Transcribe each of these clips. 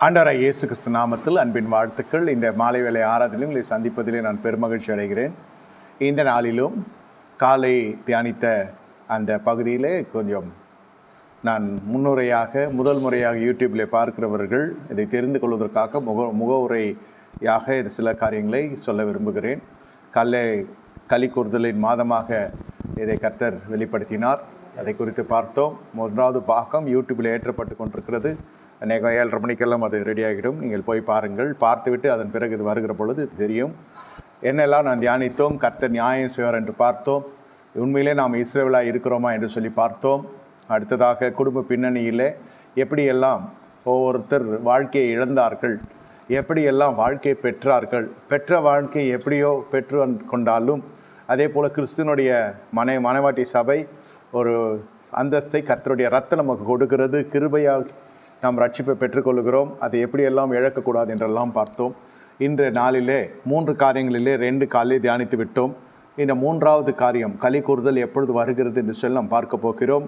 ஆண்டவராகிய இயேசு கிறிஸ்து நாமத்தில் அன்பின் வாழ்த்துக்கள். இந்த மாலை வேளை ஆராதனையில் உங்களை சந்திப்பதிலே நான் பெருமகிழ்ச்சி அடைகிறேன். இந்த நாளிலும் காலை தியானித்த அந்த பகுதியிலே கொஞ்சம் நான் முதல் முறையாக யூடியூப்பில் பார்க்கிறவர்கள் இதை தெரிந்து கொள்வதற்காக முகவுரையாக சில காரியங்களை சொல்ல விரும்புகிறேன். களி கூறுதலின் மாதமாக இதை கர்த்தர் வெளிப்படுத்தினார். அதை குறித்து பார்த்தோம். 1வது பாகம் யூடியூப்பில் ஏற்றப்பட்டு கொண்டிருக்கிறது. அநேகம் 7:30 மணிக்கெல்லாம் அது ரெடி ஆகிடும். நீங்கள் போய் பாருங்கள். பார்த்துவிட்டு அதன் பிறகு இது வருகிற பொழுது தெரியும். என்னெல்லாம் நான் தியானித்தோம். கர்த்தர் நியாயம் செய்வார் என்று பார்த்தோம். உண்மையிலே நாம் இஸ்ரவேலாக இருக்கிறோமா என்று சொல்லி பார்த்தோம். அடுத்ததாக குடும்ப பின்னணியில் எப்படியெல்லாம் ஒவ்வொருத்தர் வாழ்க்கையை இழந்தார்கள், எப்படியெல்லாம் வாழ்க்கையை பெற்றார்கள், பெற்ற வாழ்க்கையை எப்படியோ பெற்று கொண்டாலும் அதே போல் கிறிஸ்துவனுடைய மனைவாட்டி சபை ஒரு அந்தஸ்தை கர்த்தருடைய ரத்தம் நமக்கு கொடுக்கிறது. கிருபையாக நாம் ரட்சிப்பை பெற்றுக்கொள்கிறோம். அதை எப்படியெல்லாம் இழக்கக்கூடாது என்றெல்லாம் பார்த்தோம். இன்று நாளிலே 3 காரியங்களிலே 2 காலையை தியானித்து விட்டோம். இந்த 3வது காரியம் களி கூறுதல் எப்பொழுது வருகிறது என்று சொல்லி நாம் பார்க்க போகிறோம்.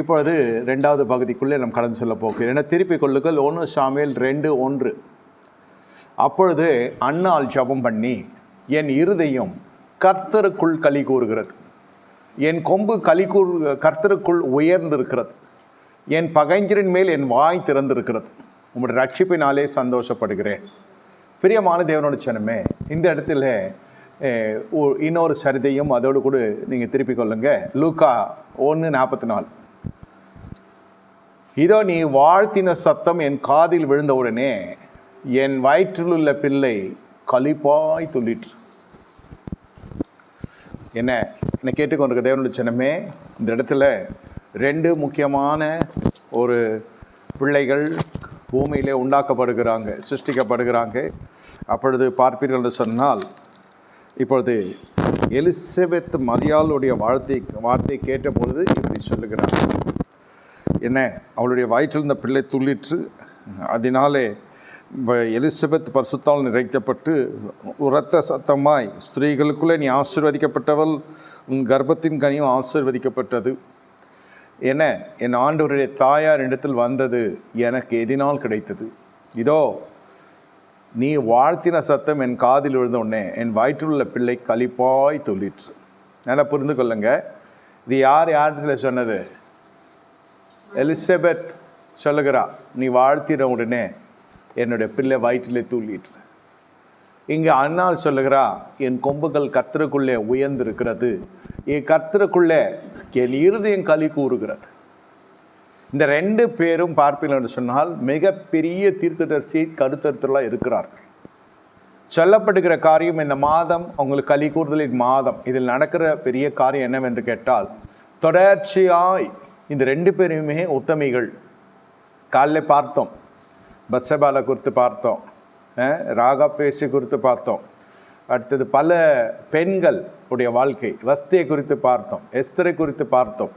இப்பொழுது 2வது பகுதிக்குள்ளே நாம் கடந்து செல்ல போகிறோம். என திருப்பிக் கொள்ளுங்கள். 1 சாமுவேல் 2:1. அப்பொழுது அன்னாள் ஜெபம் பண்ணி, என் இருதயம் கர்த்தருக்குள் களி கூறுகிறது, என் கொம்பு கர்த்தருக்குள் உயர்ந்திருக்கிறது, என் பகைஞரின் மேல் என் வாய் திறந்திருக்கிறது, உங்களுடைய ரட்சிப்பினாலே சந்தோஷப்படுகிறேன். பிரியமான தேவனோட சனமே, இந்த இடத்துல இன்னொரு சரிதையும் அதோடு கூட நீங்கள் திருப்பிக் கொள்ளுங்க. லூக்கா 1:44. இதோ நீ வாழ்த்தின சத்தம் என் காதில் விழுந்தவுடனே என் வயிற்றில் உள்ள பிள்ளை களிப்பாய் துள்ளிற்று. என்ன கேட்டுக்கொண்டிருக்க தேவனுடைய சனமே, இந்த இடத்துல 2 முக்கியமான ஒரு பிள்ளைகள் பூமியிலே உண்டாக்கப்படுகிறாங்க, சிருஷ்டிக்கப்படுகிறாங்க. அப்பொழுது பார்ப்பீர்கள் என்று சொன்னால், இப்பொழுது எலிசபெத் மரியாளுடைய வார்த்தை கேட்ட பொழுது இப்படி சொல்லுகிறார். அவளுடைய வயிற்றிருந்த பிள்ளை துள்ளிற்று. அதனாலே எலிசபெத் பரிசுத்தால் நிறைக்கப்பட்டு உரத்த சத்தமாய், ஸ்திரீகளுக்குள்ளே நீ ஆசீர்வதிக்கப்பட்டவள், உன் கர்ப்பத்தின் கனியும் ஆசீர்வதிக்கப்பட்டது. என் ஆண்டவருடைய தாயார் இடத்தில் வந்தது எனக்கு எதினால் கிடைத்தது. இதோ நீ வாழ்த்தின சத்தம் என் காதில் விழுந்த உடனே என் வயிற்றில் உள்ள பிள்ளை களிப்பாய் துள்ளிற்று. நல்லா புரிந்து கொள்ளுங்க. இது யார்கிட்ட சொன்னது? எலிசபெத் சொல்லுகிறா, நீ வாழ்த்தின உடனே என்னுடைய பிள்ளை வயிற்றிலே துள்ளிற்று. இங்கே அன்னாள் சொல்லுகிறா, என் கொம்புகள் கர்த்தருக்குள்ளே உயர்ந்திருக்கிறது, என் கர்த்தருக்குள்ளே என் இருதயம் களி கூறுகிறது. இந்த 2 பேரும் பார்ப்பீர்கள் என்று சொன்னால் மிகப்பெரிய தீர்க்கதரிசி கருத்தருத்தலாக இருக்கிறார்கள். சொல்லப்படுகிற காரியம், இந்த மாதம் அவங்களுக்கு களி கூறுதலின் மாதம். இதில் நடக்கிற பெரிய காரியம் என்னவென்று கேட்டால், தொடர்ச்சியாய் இந்த 2 பேருமே உத்தமிகள். காலையில் பார்த்தோம், பத்சபாலை குறித்து பார்த்தோம், ராகாபேசி குறித்து பார்த்தோம். அடுத்தது பல பெண்கள் உடைய வாழ்க்கை, வஸ்தியை குறித்து பார்த்தோம், எஸ்தரை குறித்து பார்த்தோம்.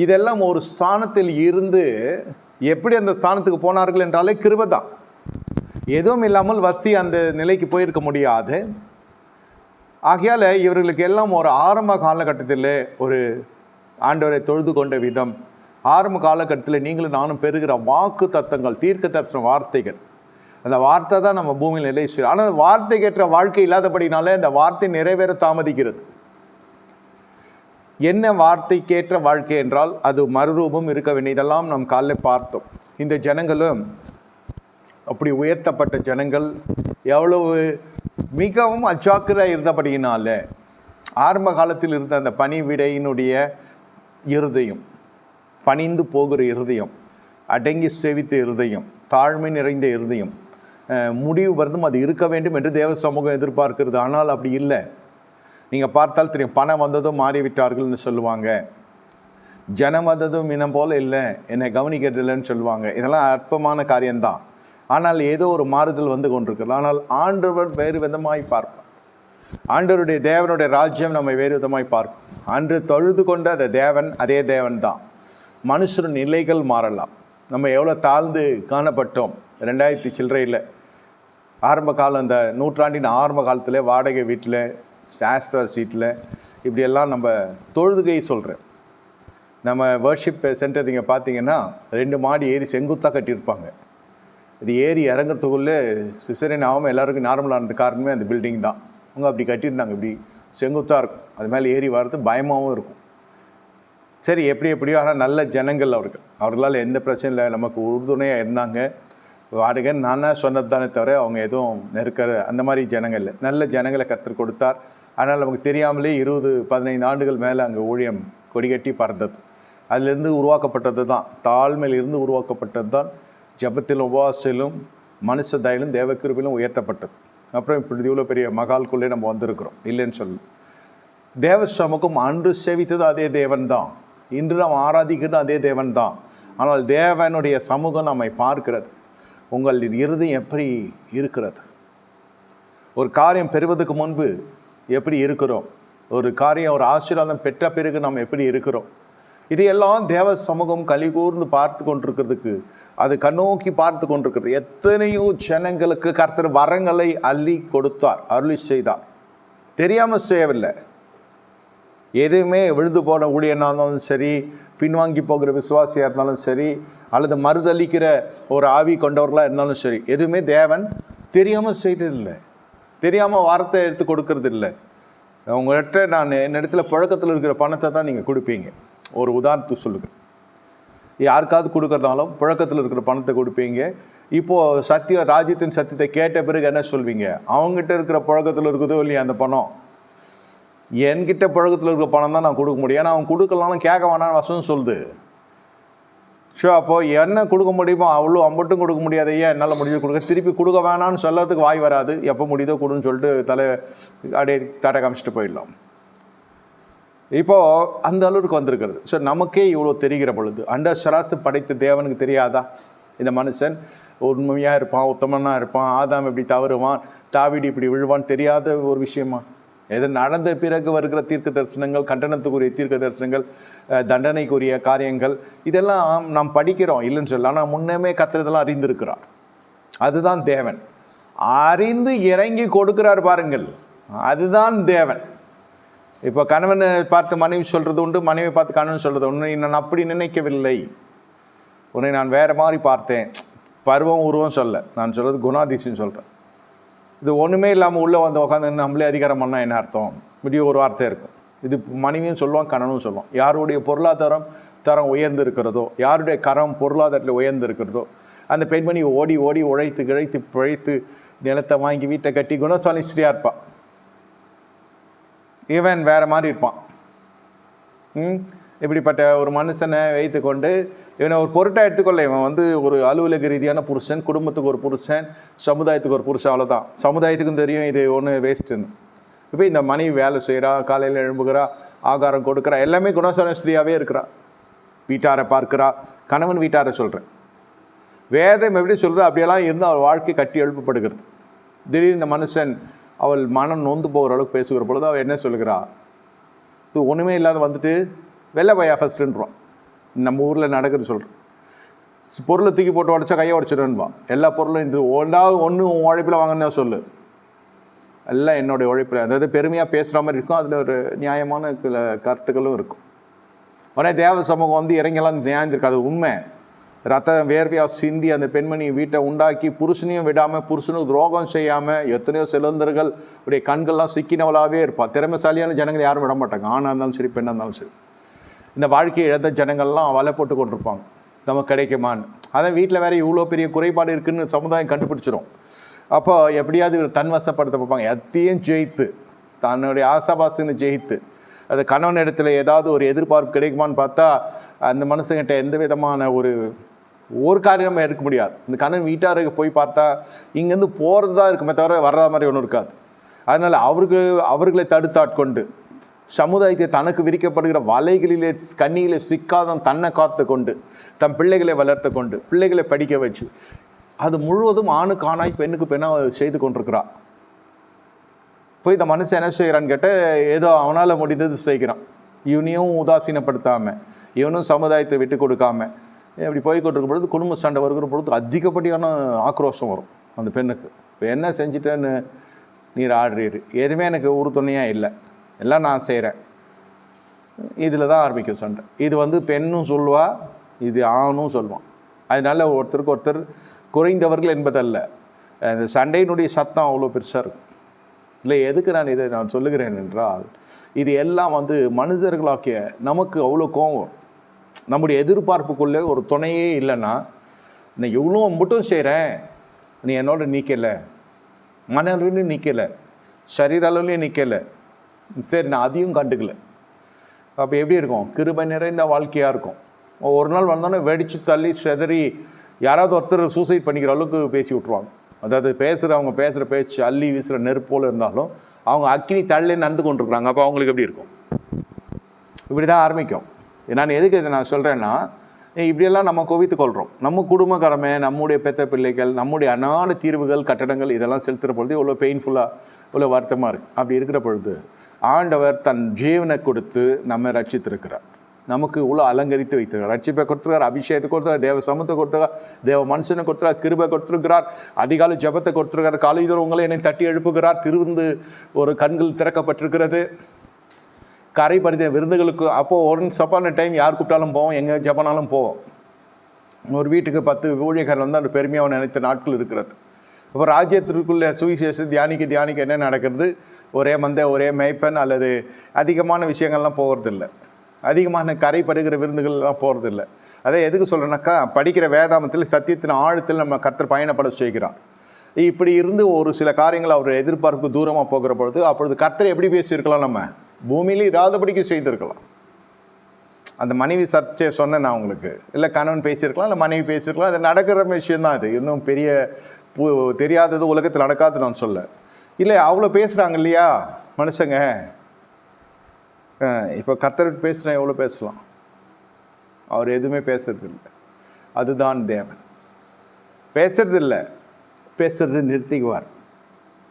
இதெல்லாம் ஒரு ஸ்தானத்தில் இருந்து எப்படி அந்த ஸ்தானத்துக்கு போனார்கள் என்றாலே கிருபை தான். எதுவும் இல்லாமல் வஸ்தி அந்த நிலைக்கு போயிருக்க முடியாது. ஆகையால் இவர்களுக்கு எல்லாம் ஒரு ஆரம்ப காலகட்டத்தில் ஒரு ஆண்டவரை தொழுது கொண்ட விதம், ஆரம்ப காலகட்டத்தில் நீங்களும் நானும் பெறுகிற வாக்கு தத்தங்கள், தீர்க்க தரிசன வார்த்தைகள், அந்த வார்த்தை தான் நம்ம பூமியில் நிலை செய்யும். ஆனால் வார்த்தைக்கேற்ற வாழ்க்கை இல்லாதபடினாலே அந்த வார்த்தை நிறைவேற தாமதிக்கிறது. என்ன வார்த்தைக்கேற்ற வாழ்க்கை என்றால் அது மறுரூபம் இருக்க வேண்டும். இதெல்லாம் நாம் காலையில் பார்த்தோம். இந்த ஜனங்களும் அப்படி உயர்த்தப்பட்ட ஜனங்கள் எவ்வளவு மிகவும் அஜாக்கிரதையாக இருந்தபடியினால ஆரம்ப காலத்தில் இருந்த அந்த பணிவிடையினுடைய இருதயம், பணிந்து போகிற இருதயம், அடங்கி சேவித்த இருதயம், தாழ்மை நிறைந்த இருதயம், முடிவு வருதும் அது இருக்க வேண்டும் என்று தேவ சமூகம் எதிர்பார்க்கிறது. ஆனால் அப்படி இல்லை. நீங்கள் பார்த்தால் தெரியும், பணம் வந்ததும் மாறிவிட்டார்கள்னு சொல்லுவாங்க, ஜனம் வந்ததும் இனம் போல் இல்லை, என்னை கவனிக்கிறது இல்லைன்னு சொல்லுவாங்க. இதெல்லாம் அற்பமான காரியம்தான். ஆனால் ஏதோ ஒரு மாறுதல் வந்து கொண்டிருக்கிறது. ஆனால் ஆண்டவர் வேறு விதமாய் பார்ப்பார். ஆண்டவருடைய தேவனுடைய ராஜ்யம் நம்ம வேறு விதமாய் பார்க்கும். அன்று தொழுது கொண்ட அந்த தேவன் அதே தேவன் தான். மனுஷரின் நிலைகள் மாறலாம். நம்ம எவ்வளோ தாழ்ந்து காணப்பட்டோம் 2000 சில்லறையில். ஆரம்ப காலம், அந்த நூற்றாண்டின் ஆரம்ப காலத்தில் வாடகை வீட்டில், சாஸ்ட்ரா சீட்டில், இப்படியெல்லாம் நம்ம தொழுதுகை சொல்கிறேன். நம்ம வர்ஷிப் சென்டர் நீங்கள் பார்த்தீங்கன்னா 2 மாடி ஏறி செங்குத்தாக கட்டியிருப்பாங்க. இது ஏறி இறங்குறதுக்குள்ளே சிசரியன் ஆகாமல் எல்லாருக்கும் நார்மலான காரணமே அந்த பில்டிங் தான். அவங்க அப்படி கட்டியிருந்தாங்க, இப்படி செங்குத்தாக இருக்கும். அது மேலே ஏறி வர்றது பயமாகவும் இருக்கும். சரி, எப்படியோ ஆனால் நல்ல ஜனங்கள் அவர்களால் எந்த பிரச்சனையும் இல்லை, நமக்கு உறுதுணையாக இருந்தாங்க. வாடகை நானாக சொன்னது தானே தவிர அவங்க எதுவும் நெருக்கிற அந்த மாதிரி ஜனங்கள் இல்லை. நல்ல ஜனங்களை கற்றுக் கொடுத்தார். ஆனால் நமக்கு தெரியாமலே 20-15 ஆண்டுகள் மேலே அங்கே ஊழியம் கொடிகட்டி பறந்தது. அதிலிருந்து உருவாக்கப்பட்டது தான், தாழ்மையிலிருந்து உருவாக்கப்பட்டது தான் ஜபத்திலும் உபவாசத்திலும் மனுஷ தயிலும் தேவக்கிருபிலும் உயர்த்தப்பட்டது. அப்புறம் இப்படி இவ்வளோ பெரிய மகால்குள்ளே நம்ம வந்திருக்கிறோம், இல்லைன்னு சொல்லு. தேவ சமூகம் அன்று சேவித்தது அதே தேவன் தான், இன்று நாம் ஆராதிக்கிறது அதே தேவன் தான். ஆனால் தேவனுடைய சமூகம் நம்மை பார்க்கிறது. உங்களின் இருதயம் எப்படி இருக்கிறது? ஒரு காரியம் பெறுவதற்கு முன்பு எப்படி இருக்கிறோம்? ஒரு காரியம், ஒரு ஆசீர்வாதம் பெற்ற பிறகு நாம் எப்படி இருக்கிறோம்? இதையெல்லாம் தேவ சமூகம் கலிகூர்ந்து பார்த்து கொண்டிருக்கிறதுக்கு, அது கண்ணோக்கி பார்த்து கொண்டிருக்கிறது. எத்தனையோ ஜனங்களுக்கு கர்த்தர் வரங்களை அள்ளி கொடுத்தார், அருளி செய்தார். தெரியாமல் செய்யவில்லை. எதுவுமே விழுந்து போன ஊழியனாக இருந்தாலும் சரி, பின்வாங்கி போகிற விசுவாசியாக இருந்தாலும் சரி, அல்லது மறுதளிக்கிற ஒரு ஆவி கொண்டவர்களாக இருந்தாலும் சரி, எதுவுமே தேவன் தெரியாமல் செய்ததில்லை, தெரியாமல் வார்த்தை எடுத்து கொடுக்கறது இல்லை. உங்கள்கிட்ட நான் என்னிடத்துல புழக்கத்தில் இருக்கிற பணத்தை தான் நீங்கள் கொடுப்பீங்க. ஒரு உதாரணத்துக்கு சொல்லுங்கள், யாருக்காவது கொடுக்கறதாலும் புழக்கத்தில் இருக்கிற பணத்தை கொடுப்பீங்க. இப்போது ராஜ்யத்தின் சத்தியத்தை கேட்ட பிறகு என்ன சொல்வீங்க? அவங்ககிட்ட இருக்கிற புழக்கத்தில் இருக்குதோ இல்லையா அந்த பணம், என்கிட்ட புழக்கத்தில் இருக்கிற பணம் தான் நான் கொடுக்க முடியும். ஏன்னா அவன் கொடுக்கலாம்னு கேட்க வேணான்னு வசனம் சொல்லுது. ஸோ அப்போது என்ன கொடுக்க முடியுமோ அவ்வளோ அம்பட்டும் கொடுக்க முடியாது. ஐயா என்னால் முடிஞ்சு கொடுக்க, திருப்பி கொடுக்க வேணான்னு சொல்லறதுக்கு வாய் வராது. எப்போ முடியுதோ கொடுன்னு சொல்லிட்டு அப்படியே தடை காமிச்சிட்டு போயிடலாம். இப்போது அந்த அளவுக்கு வந்திருக்கிறது. ஸோ நமக்கே இவ்வளோ தெரிகிற பொழுது சராத்து படைத்த தேவனுக்கு தெரியாதா இந்த மனுஷன் உண்மையாக இருப்பான், உத்தமனாக இருப்பான், ஆதாம் இப்படி தவறுவான், தாவீது இப்படி விழுவான்னு தெரியாத ஒரு விஷயமா? எது நடந்த பிறகு வருகிற தீர்க்க தரிசனங்கள், கண்டனத்துக்குரிய தீர்க்க தரிசனங்கள், தண்டனைக்குரிய காரியங்கள், இதெல்லாம் நாம் படிக்கிறோம், இல்லைன்னு சொல்லலாம். ஆனால் முன்னமே கத்துறதெல்லாம் அறிந்திருக்கிறார். அதுதான் தேவன். அறிந்து இறங்கி கொடுக்கிறார் பாருங்கள், அதுதான் தேவன். இப்போ கணவனை பார்த்து மனைவி சொல்கிறது உண்டு, மனைவி பார்த்து கணவன் சொல்கிறது உண்டு. நான் அப்படி நினைக்கவில்லை, உன்னை நான் வேறு மாதிரி பார்த்தேன். பருவம் உருவம் சொல்ல, நான் சொல்கிறது குணாதிசயம் சொல்கிறேன். இது ஒன்றுமே இல்லாமல் உள்ளே வந்து உட்காந்து நம்மளே அதிகாரம் பண்ணால் என்ன அர்த்தம்? இப்படி ஒரு வார்த்தை இருக்கும். இது மனைவியும் சொல்லுவான், கணவனும் சொல்லுவான். யாருடைய பொருளாதாரம் உயர்ந்து இருக்கிறதோ, யாருடைய கரம் பொருளாதாரத்தில் உயர்ந்து இருக்கிறதோ, அந்த பெண்மணி ஓடி ஓடி உழைத்து கிழைத்து பிழைத்து நிலத்தை வாங்கி வீட்டை கட்டி குணசாலிஸ்டியாக இருப்பான். இவன் வேறு மாதிரி இருப்பான். இப்படிப்பட்ட ஒரு மனுஷனை வைத்து கொண்டு இவனை ஒரு பொருட்டாக எடுத்துக்கொள்ள. இவன் வந்து ஒரு அலுவலக ரீதியான புருஷன், குடும்பத்துக்கு ஒரு புருஷன், சமுதாயத்துக்கு ஒரு புருஷன், அவ்வளோதான். சமுதாயத்துக்கும் தெரியும் இது ஒன்று வேஸ்ட்டுன்னு. இப்போ இந்த மனைவி வேலை செய்கிறா, காலையில் எழும்புகிறா, ஆகாரம் கொடுக்குறா, எல்லாமே குணசான ஸ்திரீயாகவே இருக்கிறா. வீட்டாரை பார்க்குறா, கணவன் வீட்டாரை சொல்கிறேன். வேதம் எப்படி சொல்கிறது அப்படியெல்லாம் இருந்து அவள் வாழ்க்கை கட்டி எழுப்பப்படுகிறது. திடீர்னு இந்த மனுஷன் அவள் மனம் நொந்து போகிற அளவுக்கு பேசுகிற பொழுது அவள் என்ன சொல்லுகிறா? இது ஒன்றுமே இல்லாத வந்துட்டு வெள்ளை பையா ஃபஸ்ட்டுன்றான். நம்ம ஊரில் நடக்கிறது சொல்கிறேன். பொருளை தூக்கி போட்டு உடச்சா கையை உடச்சிடுவான். எல்லா பொருளும் இது ஒன்று உழைப்பில் வாங்கினா சொல்லு, எல்லாம் என்னுடைய உழைப்பில். அதாவது பெருமையாக பேசுகிற மாதிரி இருக்கும், அதில் ஒரு நியாயமான கருத்துக்களும் இருக்கும். உடனே தேவ சமூகம் வந்து இறங்கலாம் நியாயந்திருக்கு. அது உண்மை. ரத்தம் வேர்வையாக சிந்தி அந்த பெண்மணி வீட்டை உண்டாக்கி புருஷனையும் விடாமல், புருஷனுக்கு துரோகம் செய்யாமல், எத்தனையோ செல்வந்தர்கள் உடைய கண்கள்லாம் சிக்கினவளாகவே இருப்பாள். திறமைசாலியான ஜனங்கள் யாரும் விட மாட்டாங்க, ஆணாக இருந்தாலும் சரி பெண்ணாக இருந்தாலும் சரி. இந்த வாழ்க்கையை இழந்த ஜனங்கள்லாம் வலை போட்டு கொண்டிருப்பாங்க, நமக்கு கிடைக்குமான்னு. அதான் வீட்டில் வேறு இவ்வளோ பெரிய குறைபாடு இருக்குதுன்னு சமுதாயம் கண்டுபிடிச்சிடும். அப்போ எப்படியாவது இவர் தன்வசப்படுத்த பார்ப்பாங்க. எத்தையும் ஜெயித்து, தன்னுடைய ஆசாபாசன்னு ஜெயித்து, அது கணவன் இடத்துல ஏதாவது ஒரு எதிர்பார்ப்பு கிடைக்குமான்னு பார்த்தா அந்த மனுஷங்கிட்ட எந்த விதமான ஒரு காரியமே இருக்க முடியாது. இந்த கணவன் வீட்டாருக்கு போய் பார்த்தா இங்கேருந்து போகிறது தான் இருக்குமே தவிர வர்ற மாதிரி ஒன்றும் இருக்காது. அதனால் அவர்களை தடுத்தாட்கொண்டு சமுதாயத்தை தனக்கு விரிக்கப்படுகிற வலைகளிலே கண்ணியிலே சிக்காத தன்னை காத்து கொண்டு, தன் பிள்ளைகளை வளர்த்து கொண்டு, பிள்ளைகளை படிக்க வச்சு, அது முழுவதும் ஆணுக்கு ஆணாய் பெண்ணுக்கு பெண்ணாக செய்து கொண்டிருக்கிறான். போய் இந்த மனுஷன் என்ன செய்கிறான்னு கேட்டால் ஏதோ அவனால் முடிந்தது செய்கிறான். இவனையும் உதாசீனப்படுத்தாமல், இவனும் சமுதாயத்தை விட்டு கொடுக்காம இப்படி போய் கொண்டிருக்கும் பொழுது குடும்ப சண்டை வருகிற பொழுது அதிகப்படியான ஆக்ரோஷம் வரும் அந்த பெண்ணுக்கு. இப்போ என்ன செஞ்சுட்டேன்னு நீர் ஆடுறீர், எதுவுமே எனக்கு உறுதுணையாக இல்லை, எல்லாம் நான் செய்கிறேன். இதில் தான் ஆரம்பிக்கும் சண்டை. இது வந்து பெண்ணும் சொல்லுவா, இது ஆணும் சொல்லுவான். அதனால் ஒருத்தருக்கு ஒருத்தர் குறைந்தவர்கள் என்பதல்ல. இந்த சண்டையினுடைய சத்தம் அவ்வளோ பெருசாக இருக்கும். இல்லை, எதுக்கு நான் சொல்லுகிறேன் என்றால், இது எல்லாம் மனிதர்களாக்கிய நமக்கு அவ்வளோ கோபம். நம்முடைய எதிர்பார்ப்புக்குள்ளே ஒரு துணையே இல்லைன்னா, நான் எவ்வளோ மட்டும் செய்கிறேன், நீ என்னோட நிற்கலை, மன அளவுலையும் நிற்கலை, சரீர அளவுலையும் நிற்கலை, சரி நான் அதையும் கண்டுக்கலை. அப்போ எப்படி இருக்கும்? கிருபை நிறைந்த வாழ்க்கையாக இருக்கும். ஒரு நாள் வந்தோன்னே வெடித்து தள்ளி செதறி யாராவது ஒருத்தர் சூசைட் பண்ணிக்கிற அளவுக்கு பேசி விட்ருவாங்க. அதாவது அவங்க பேசுகிற பேச்சு அள்ளி வீசுகிற நெருப்போல் இருந்தாலும் அவங்க அக்கினி தள்ளி நடந்து கொண்டிருக்குறாங்க. அப்போ அவங்களுக்கு எப்படி இருக்கும்? இப்படி தான் ஆரம்பிக்கும். நான் எதுக்கு இதை நான் சொல்கிறேன்னா, இப்படியெல்லாம் நம்ம குவித்து கொள்கிறோம். நம்ம குடும்ப கடமை, நம்முடைய பெத்த பிள்ளைகள், நம்முடைய அநாத தீர்வுகள், கட்டடங்கள் இதெல்லாம் செலுத்துகிற பொழுது இவ்வளோ பெயின்ஃபுல்லாக, இவ்வளோ வருத்தமாக இருக்குது. அப்படி இருக்கிற பொழுது ஆண்டவர் தன் ஜீவனை கொடுத்து நம்ம ரட்சித்திருக்கிறார். நமக்கு இவ்வளோ அலங்கரித்து வைத்திருக்கிறார். ரட்சிப்பை கொடுத்துருக்கார், அபிஷேகத்தை கொடுத்துருக்கார், தேவ சமூகத்தை கொடுத்துருக்கார், தேவ மனுஷனை கொடுத்துருக்கார், கிருபை கொடுத்துருக்கிறார், அதிகாலை ஜபத்தை கொடுத்துருக்கார், காலைதோறும் உங்களை என்னை தட்டி எழுப்புகிறார், திருந்து ஒரு கண்கள் திறக்கப்பட்டிருக்கிறது, கரை பறித்த விருந்துகளுக்கு. அப்போது ஒரு சப்பான டைம் யார் கூப்பிட்டாலும் போவோம், எங்கே ஜப்பானாலும் போவோம். ஒரு வீட்டுக்கு 10 ஊழியர்கள் அந்த பெருமையாக நினைத்த நாட்கள் இருக்கிறது. இப்போ ராஜ்யத்திற்குள்ளே சுவிசேஷம் தியானிக்க என்ன நடக்கிறது? ஒரே ஒரே மேய்ப்பன் அல்லது அதிகமான விஷயங்கள்லாம் போகிறதில்லை, அதிகமான கரை படுகிற விருந்துகள்லாம் போகிறதில்ல. அதை எதுக்கு சொல்கிறேன்னாக்கா, படிக்கிற வேதாமத்தில் சத்தியத்தின் ஆழத்தில் நம்ம கர்த்தர் பயணப்பட செய்கிறார். இப்படி இருந்து ஒரு சில காரியங்கள் அவர் எதிர்பார்ப்பு தூரமாக போகிற பொழுது, அப்பொழுது கர்த்தரை எப்படி பேசியிருக்கலாம்? நம்ம பூமியிலே இராதபடிக்கு செய்திருக்கலாம். அந்த மனைவி சர்ச்சை சொன்னேன் நான் உங்களுக்கு, இல்லை கணவன் பேசியிருக்கலாம், இல்லை மனைவி பேசியிருக்கலாம். அது நடக்கிற விஷயந்தான். இது இன்னும் பெரிய தெரியாதது, உலகத்தில் நடக்காது நான் சொல்ல இல்லை. அவ்வளோ பேசுகிறாங்க இல்லையா மனுஷங்க. இப்போ கர்த்தர் பேசுனா எவ்வளோ பேசலாம்? அவர் எதுவுமே பேசுறதில்லை. அதுதான் தேவன். பேசுறதில்லை, பேசுறது நிறுத்திக்குவார்.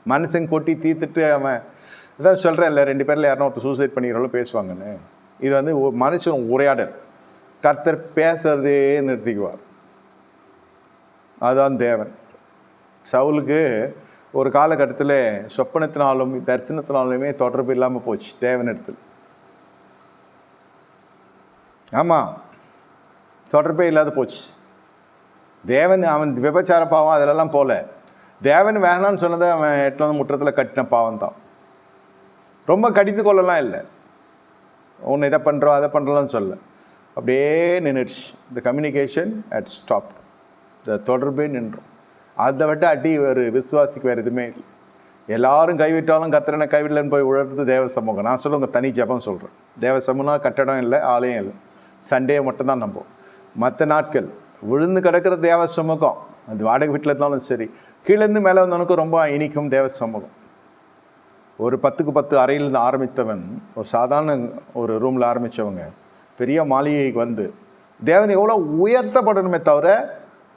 மனுஷன் கொட்டி தீர்த்துட்டு அவன் இதான் சொல்கிறேன் இல்லை, 2 பேரில் யாரும் ஒருத்தர் சூசைட் பண்ணிக்கிறாலும் பேசுவாங்கன்னு. இது மனுஷன் உரையாடல். கர்த்தர் பேசுறதே நிறுத்திக்குவார். அதுதான் தேவன். சவுலுக்கு ஒரு காலகட்டத்தில் சொப்பனத்தினாலும் தரிசனத்தினாலுமே தொடர்பு இல்லாமல் போச்சு தேவனிடத்தில். ஆமாம், தொடர்பே இல்லாத போச்சு. தேவன் அவன் விபச்சார பாவம் அதிலெல்லாம் போகல. தேவன் வேணான்னு சொன்னதை அவன் எட்டு முற்றத்தில் கட்டின பாவம் தான். ரொம்ப கடித்து கொள்ளலாம் இல்லை, ஒன்று இதை பண்ணுறோம் அதை பண்ணுறலான்னு சொல்ல, அப்படியே நின்றுடுச்சு. இந்த கம்யூனிகேஷன் அட் ஸ்டாப், இந்த தொடர்பே நின்றோம். அதை விட்டு அடி ஒரு விசுவாசிக்கு வேறு எதுவுமே இல்லை. எல்லாரும் கைவிட்டாலும் கத்திரனை கைவிடலன்னு போய் உழறது தேவ சமூகம். நான் சொல்ல உங்கள் தனி ஜபம் சொல்கிறேன். தேவ சமூகம்னா கட்டடம் இல்லை, ஆலயம் இல்லை, சண்டே மட்டும்தான் நம்போம். மற்ற நாட்கள் விழுந்து கிடக்கிற தேவ சமூகம். அது வாடகை வீட்டில் இருந்தாலும் சரி, கீழேருந்து மேலே வந்தவனுக்கு ரொம்ப இனிக்கும் தேவ சமூகம். ஒரு 10க்கு 10 அறையிலிருந்து ஆரம்பித்தவன், ஒரு சாதாரண ஒரு ரூமில் ஆரம்பித்தவங்க பெரிய மாளிகைக்கு வந்து தேவன் எவ்வளோ உயர்த்தப்படணுமே தவிர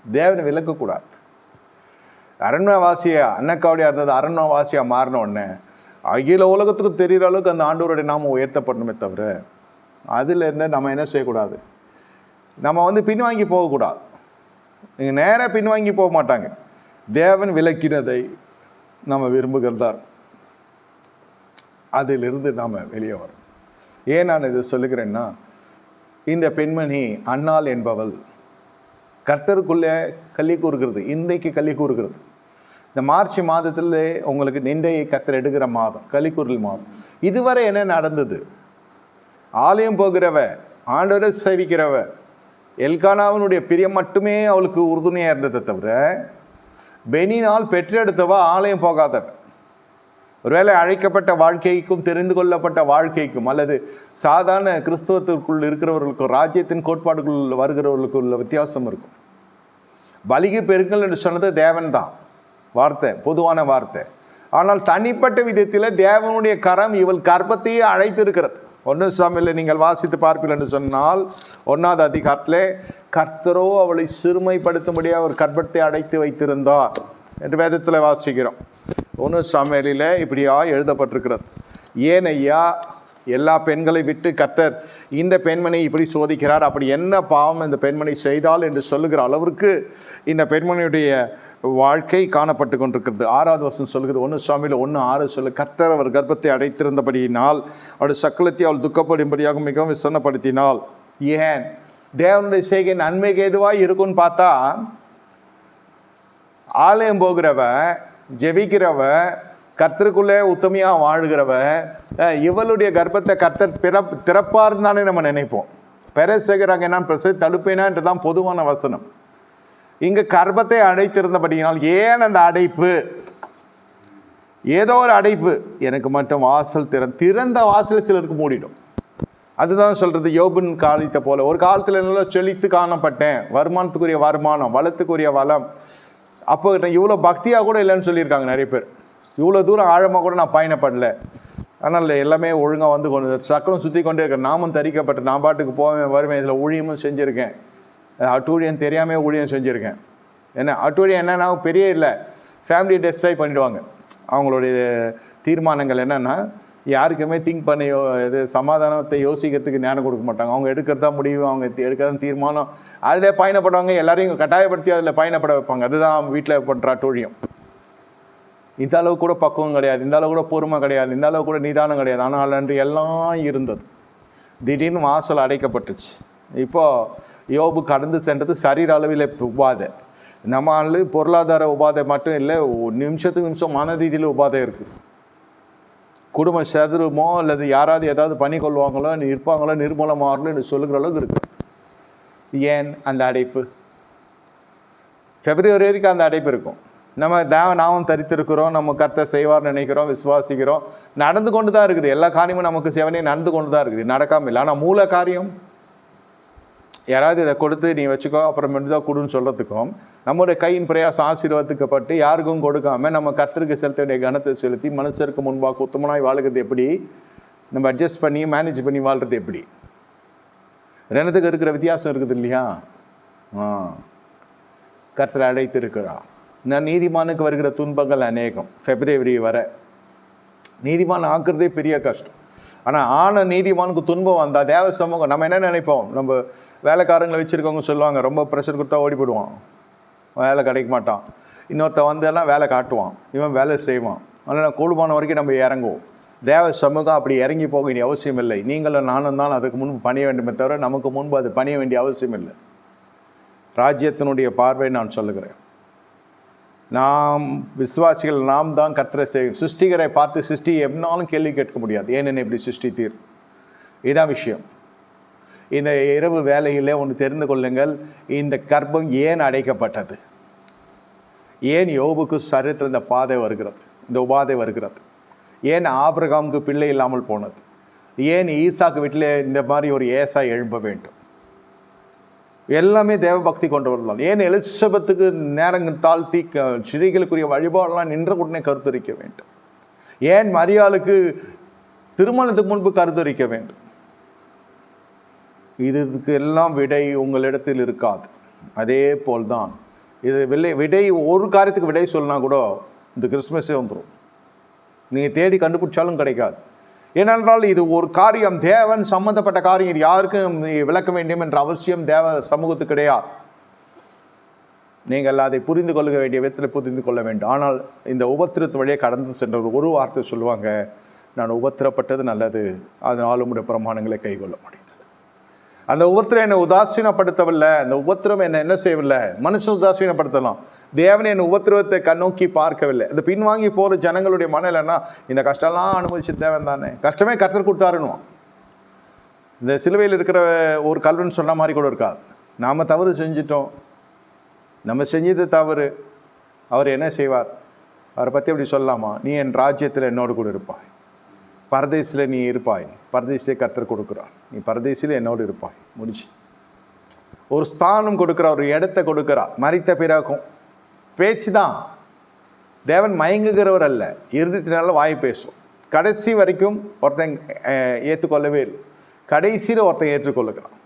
தேவனை விளக்கக்கூடாது. அரண்மனைவாசியாக அன்னக்காவடியாக இருந்தது அரண்மனைவாசியாக மாறின உடனே அகில உலகத்துக்கு தெரிகிற அளவுக்கு அந்த ஆண்டவருடைய நாம உயர்த்தப்படணுமே தவிர அதிலேருந்து நம்ம என்ன செய்யக்கூடாது? நம்ம பின்வாங்கி போகக்கூடாது. நீங்கள் நேராக பின்வாங்கி போக மாட்டாங்க. தேவன் விளக்கினதை நம்ம விரும்புகிறதா, அதிலிருந்து நாம் வெளியே வரும். ஏன் நான் இதை சொல்லுகிறேன்னா, இந்த பெண்மணி அன்னாள் என்பவள் கர்த்தருக்குள்ளே கள்ளி கூறுகிறது. இன்றைக்கு கள்ளி கூறுகிறது. இந்த மார்ச் மாதத்தில் உங்களுக்கு நிந்தையை கர்த்தர் எடுக்கிற மாதம், கலிக்கூறல் மாதம். இதுவரை என்ன நடந்தது? ஆலயம் போகிறவ, ஆண்டவரை சேவிக்கிறவ, எல்கானாவினுடைய பிரியம் மட்டுமே அவளுக்கு உறுதுணையாக இருந்ததை தவிர பெனினால் பெற்றெடுத்தவ ஆலயம் போகாதவ. ஒருவேளை அழைக்கப்பட்ட வாழ்க்கைக்கும் தெரிந்து கொள்ளப்பட்ட வாழ்க்கைக்கும் அல்லது சாதாரண கிறிஸ்தவத்திற்குள் இருக்கிறவர்களுக்கும் ராஜ்யத்தின் கோட்பாடுக்குள் வருகிறவர்களுக்கு உள்ள வித்தியாசம் இருக்கும். பலிக்கு பெருங்கள் என்று சொன்னது தேவன் தான் வார்த்தை, பொதுவான வார்த்தை. ஆனால் தனிப்பட்ட விதத்தில் தேவனுடைய கரம் இவள் கர்ப்பத்தையே அழைத்து இருக்கிறது. 1 சாமுவேலில் நீங்கள் வாசித்து பார்ப்பீர்கள் என்று சொன்னால் 1வது அதிகாரத்திலே கர்த்தரோ அவளை சிறுமைப்படுத்தும்படியாக அவர் கர்ப்பத்தை அடைத்து வைத்திருந்தார் என்று வேதத்தில் வாசிக்கிறோம். 1 சாமுவேலில் இப்படியா எழுதப்பட்டிருக்கிறது. ஏன் ஐயா எல்லா பெண்களை விட்டு கர்த்தர் இந்த பெண்மணி இப்படி சோதிக்கிறார்? அப்படி என்ன பாவம் இந்த பெண்மணி செய்தால் என்று சொல்லுகிற அளவிற்கு இந்த பெண்மணியுடைய வாழ்க்கை காணப்பட்டு கொண்டிருக்கிறது. 6வது வசனம் சொல்லுகிறது, 1 சாமுவேல் 1:6 சொல்லு, கர்த்தர் அவர் கர்ப்பத்தை அடைத்திருந்தபடியினால் அவருடைய சக்கலத்தை அவள் துக்கப்படும்படியாக மிகவும் விசனப்படுத்தினாள். ஏன்? தேவனுடைய செய்கை நன்மைக்கு எதுவாக இருக்குன்னு பார்த்தா ஆலயம் போகிறவ, ஜெபிக்கிறவ, கர்த்தருக்குள்ளே உத்தமையாக வாழ்கிறவ, இவளுடைய கர்ப்பத்தை கர்த்தர் திறப்பார்னு தானே நம்ம நினைப்போம். பெரசேகராங்க நான் பிரசவத்தை தடுப்பேனான்று தான் பொதுவான வசனம். இங்கே கர்ப்பத்தை அடைத்திருந்தபடியினால் ஏன் அந்த அடைப்பு? ஏதோ ஒரு அடைப்பு. எனக்கு மட்டும் வாசல் திறந்த வாசல் சிலருக்கு மூடிடும். அதுதான் சொல்கிறது. யோபின் காலத்தை போல ஒரு காலத்தில் நல்லா செழித்து காணப்பட்டேன், வருமானத்துக்குரிய வருமானம், வளத்துக்குரிய வளம். அப்போ இவ்வளோ பக்தியாக கூட இல்லைன்னு சொல்லியிருக்காங்க நிறைய பேர். இவ்வளோ தூரம் ஆழமாக கூட நான் பயணப்படலை. ஆனால் எல்லாமே ஒழுங்காக வந்து கொண்டு சக்கரம் சுற்றி கொண்டே இருக்கேன். நாமும் தரிக்கப்பட்டு நான் பாட்டுக்கு போவேன் வருவேன். இதில் ஊழியமும் செஞ்சுருக்கேன். அட்டூழியம் தெரியாமல் ஊழியம் செஞ்சுருக்கேன். என்ன அட்டூழியம் என்னன்னா பெரிய இல்லை, ஃபேமிலியை டெஸ்ட்ராய் பண்ணிவிடுவாங்க. அவங்களுடைய தீர்மானங்கள் என்னென்னா யாருக்குமே திங்க் பண்ணி இது சமாதானத்தை யோசிக்கிறதுக்கு நேரம் கொடுக்க மாட்டாங்க. அவங்க எடுக்கிறதா முடிவு, அவங்க எடுக்கிறதா தீர்மானம், அதில் பயணப்படுவாங்க. எல்லாரையும் கட்டாயப்படுத்தி அதில் பயணப்பட வைப்பாங்க. அதுதான் வீட்டில் பண்ணுற அட்டூழியம். இந்த அளவு கூட பக்குவம் கிடையாது, இந்த அளவு கூட பொறுமை கிடையாது, இந்த அளவு கூட நிதானம் கிடையாது. ஆனால் அன்று எல்லாம் இருந்தது. திடீர்னு வாசல் அடைக்கப்பட்டுச்சு. இப்போது யோபு கடந்து சென்றது சரீர அளவில் உபாதை. நம்ம ஆள் பொருளாதார உபாதை மட்டும் இல்லை, நிமிஷத்துக்கு நிமிஷம் மன ரீதியில் உபாதை இருக்குது. குடும்பம் சதுருமோ அல்லது யாராவது ஏதாவது பண்ணி கொள்வாங்களோ, இருப்பாங்களோ, நிர்மூலமாகங்களோ என்று சொல்லுகிற அளவுக்கு இருக்குது. ஏன் அந்த அடைப்பு? பிப்ரவரி வரைக்கும் அந்த அடைப்பு இருக்கும். நம்ம நாமும் தரித்திருக்கிறோம், நம்ம கர்த்தர் செய்வார்னு நினைக்கிறோம், விசுவாசிக்கிறோம், நடந்து கொண்டு தான் இருக்குது. எல்லா காரியமும் நமக்கு சேவனே நடந்து கொண்டு தான் இருக்குது, நடக்காமல் இல்லை. ஆனால் மூல காரியம் யாராவது இதை கொடுத்து நீ வச்சுக்கோ அப்புறம் தான் கொடுன்னு சொல்கிறதுக்கும், நம்முடைய கையின் பிரயாசம் ஆசீர்வாதத்துக்கப்பட்டு யாருக்கும் கொடுக்காமல் நம்ம கர்த்தருக்கு செலுத்த வேண்டிய கனத்தை செலுத்தி மனுஷருக்கு முன்பாக உத்தமனாய் வாழ்கிறது எப்படி, நம்ம அட்ஜஸ்ட் பண்ணி மேனேஜ் பண்ணி வாழ்கிறது எப்படி, ரெண்டுத்துக்கு இருக்கிற வித்தியாசம் இருக்குது இல்லையா? கர்த்தரை அழைத்து இருக்கிறா. நான் நீதிமானுக்கு வருகிற துன்பங்கள் அநேகம். பிப்ரவரி வர நீதிமான் ஆக்குறதே பெரிய கஷ்டம். ஆனால் ஆன நீதிமானுக்கு துன்பம் வந்தால் தேவ சமூகம் நம்ம என்ன நினைப்போம்? நம்ம வேலைக்காரங்களை வச்சுருக்கவங்க சொல்லுவாங்க, ரொம்ப ப்ரெஷர் கொடுத்தா ஓடி போடுவான், வேலை கிடைக்க மாட்டான். இன்னொருத்த வந்தெல்லாம் வேலை காட்டுவான், இவன் வேலை செய்வான். அதனால் கூடுமான வரைக்கும் நம்ம இறங்குவோம். தேவ சமூகம் அப்படி இறங்கி போக வேண்டிய அவசியம் இல்லை. நீங்களும் நானும் தான் அதுக்கு முன்பு பணிய வேண்டுமே தவிர நமக்கு முன்பு அது பணிய வேண்டிய அவசியம் இல்லை. ராஜ்யத்தினுடைய பார்வை நான் சொல்லுகிறேன். நாம் விசுவாசிகள் நாம் தான் கர்த்தரை செய்யும். சிருஷ்டிகரை பார்த்து சிருஷ்டி என்னாலும் கேள்வி கேட்க முடியாது, ஏன் என்ன இப்படி சிருஷ்டித்தீர்? இதுதான் விஷயம். இந்த இரவு வேலையிலே ஒன்று தெரிந்து கொள்ளுங்கள், இந்த கர்ப்பம் ஏன் அடைக்கப்பட்டது, ஏன் யோபுக்கு சரீரத்தில் இந்த பாதை வருகிறது, இந்த உபாதை வருகிறது, ஏன் ஆபிரகாமுக்கு பிள்ளை இல்லாமல் போனது, ஏன் ஈசாக்கு வீட்டில் இந்த மாதிரி ஒரு ஏசா எழும்ப வேண்டும், எல்லாமே தேவ பக்தி கொண்டவர்கள் தான். ஏன் எலிசபெத்துக்கு நேரங்கள் தாழ்த்தி ஸ்ரீகளுக்குரிய வழிபாடெல்லாம் நின்ற உடனே கருத்தரிக்க வேண்டும், ஏன் மரியாளுக்கு திருமணத்துக்கு முன்பு கருத்தரிக்க வேண்டும்? இதுக்கு எல்லாம் விடை உங்களிடத்தில் இருக்காது. அதே போல்தான் இது விடை ஒரு காரியத்துக்கு விடை சொல்லினா கூட இந்த கிறிஸ்மஸே வந்துடும், நீங்கள் தேடி கண்டுபிடிச்சாலும் கிடைக்காது. ஏனென்றால் இது ஒரு காரியம், தேவன் சம்பந்தப்பட்ட காரியம். இது யாருக்கும் விளக்க வேண்டும் என்ற அவசியம் தேவ சமூகத்துக்கு கிடையாது. நீங்கள் அதை புரிந்து கொள்ள வேண்டிய விதத்தில் புரிந்து கொள்ள வேண்டும். ஆனால் இந்த உபத்திரத்து வழியே கடந்து சென்ற ஒரு வார்த்தை சொல்லுவாங்க, நான் உபத்திரப்பட்டது நல்லது, அதனால் உங்களுடைய பிரமாணங்களை கைகொள்ள முடியும். அந்த உபத்திரம் என்னை உதாசீனப்படுத்தவில்லை, அந்த உபத்திரம் என்னை என்ன செய்யவில்லை, மனுஷன் உதாசீனப்படுத்தலாம். தேவன் என் உபத்திரவத்தை கண்ணோக்கி பார்க்கவில்லை. அந்த பின்வாங்கி போகிற ஜனங்களுடைய மனநிலைன்னா, இந்த கஷ்டம்லாம் அனுபவிச்சு தேவன் தானே, கஷ்டமே கர்த்தர் கொடுத்தாருன்னுவான். இந்த சிலுவையில் இருக்கிற ஒரு கல்வன் சொன்ன மாதிரி கூட இருக்காது. நாம் தவறு செஞ்சிட்டோம், நம்ம செஞ்சது தவறு, அவர் என்ன செய்வார்? அவரை பற்றி அப்படி சொல்லலாமா? நீ என் ராஜ்யத்தில் என்னோடு கூட இருப்பாய், பரதேசில் நீ இருப்பாய், பரதேசியை கர்த்தர் கொடுக்குறார், நீ பரதேசில் என்னோடு இருப்பாய். முடிச்சு ஒரு ஸ்தானம் கொடுக்குறா, ஒரு இடத்த கொடுக்குறா. மரித்த பிறகும் பேச்சு தான். தேவன் மயங்குகிறவர் அல்ல, இறுதித்தினால வாய் பேசும். கடைசி வரைக்கும் ஒருத்தன் ஏற்றுக்கொள்ளவே இல்லை, கடைசியில் ஒருத்தன் ஏற்றுக்கொள்ளுகிறான்.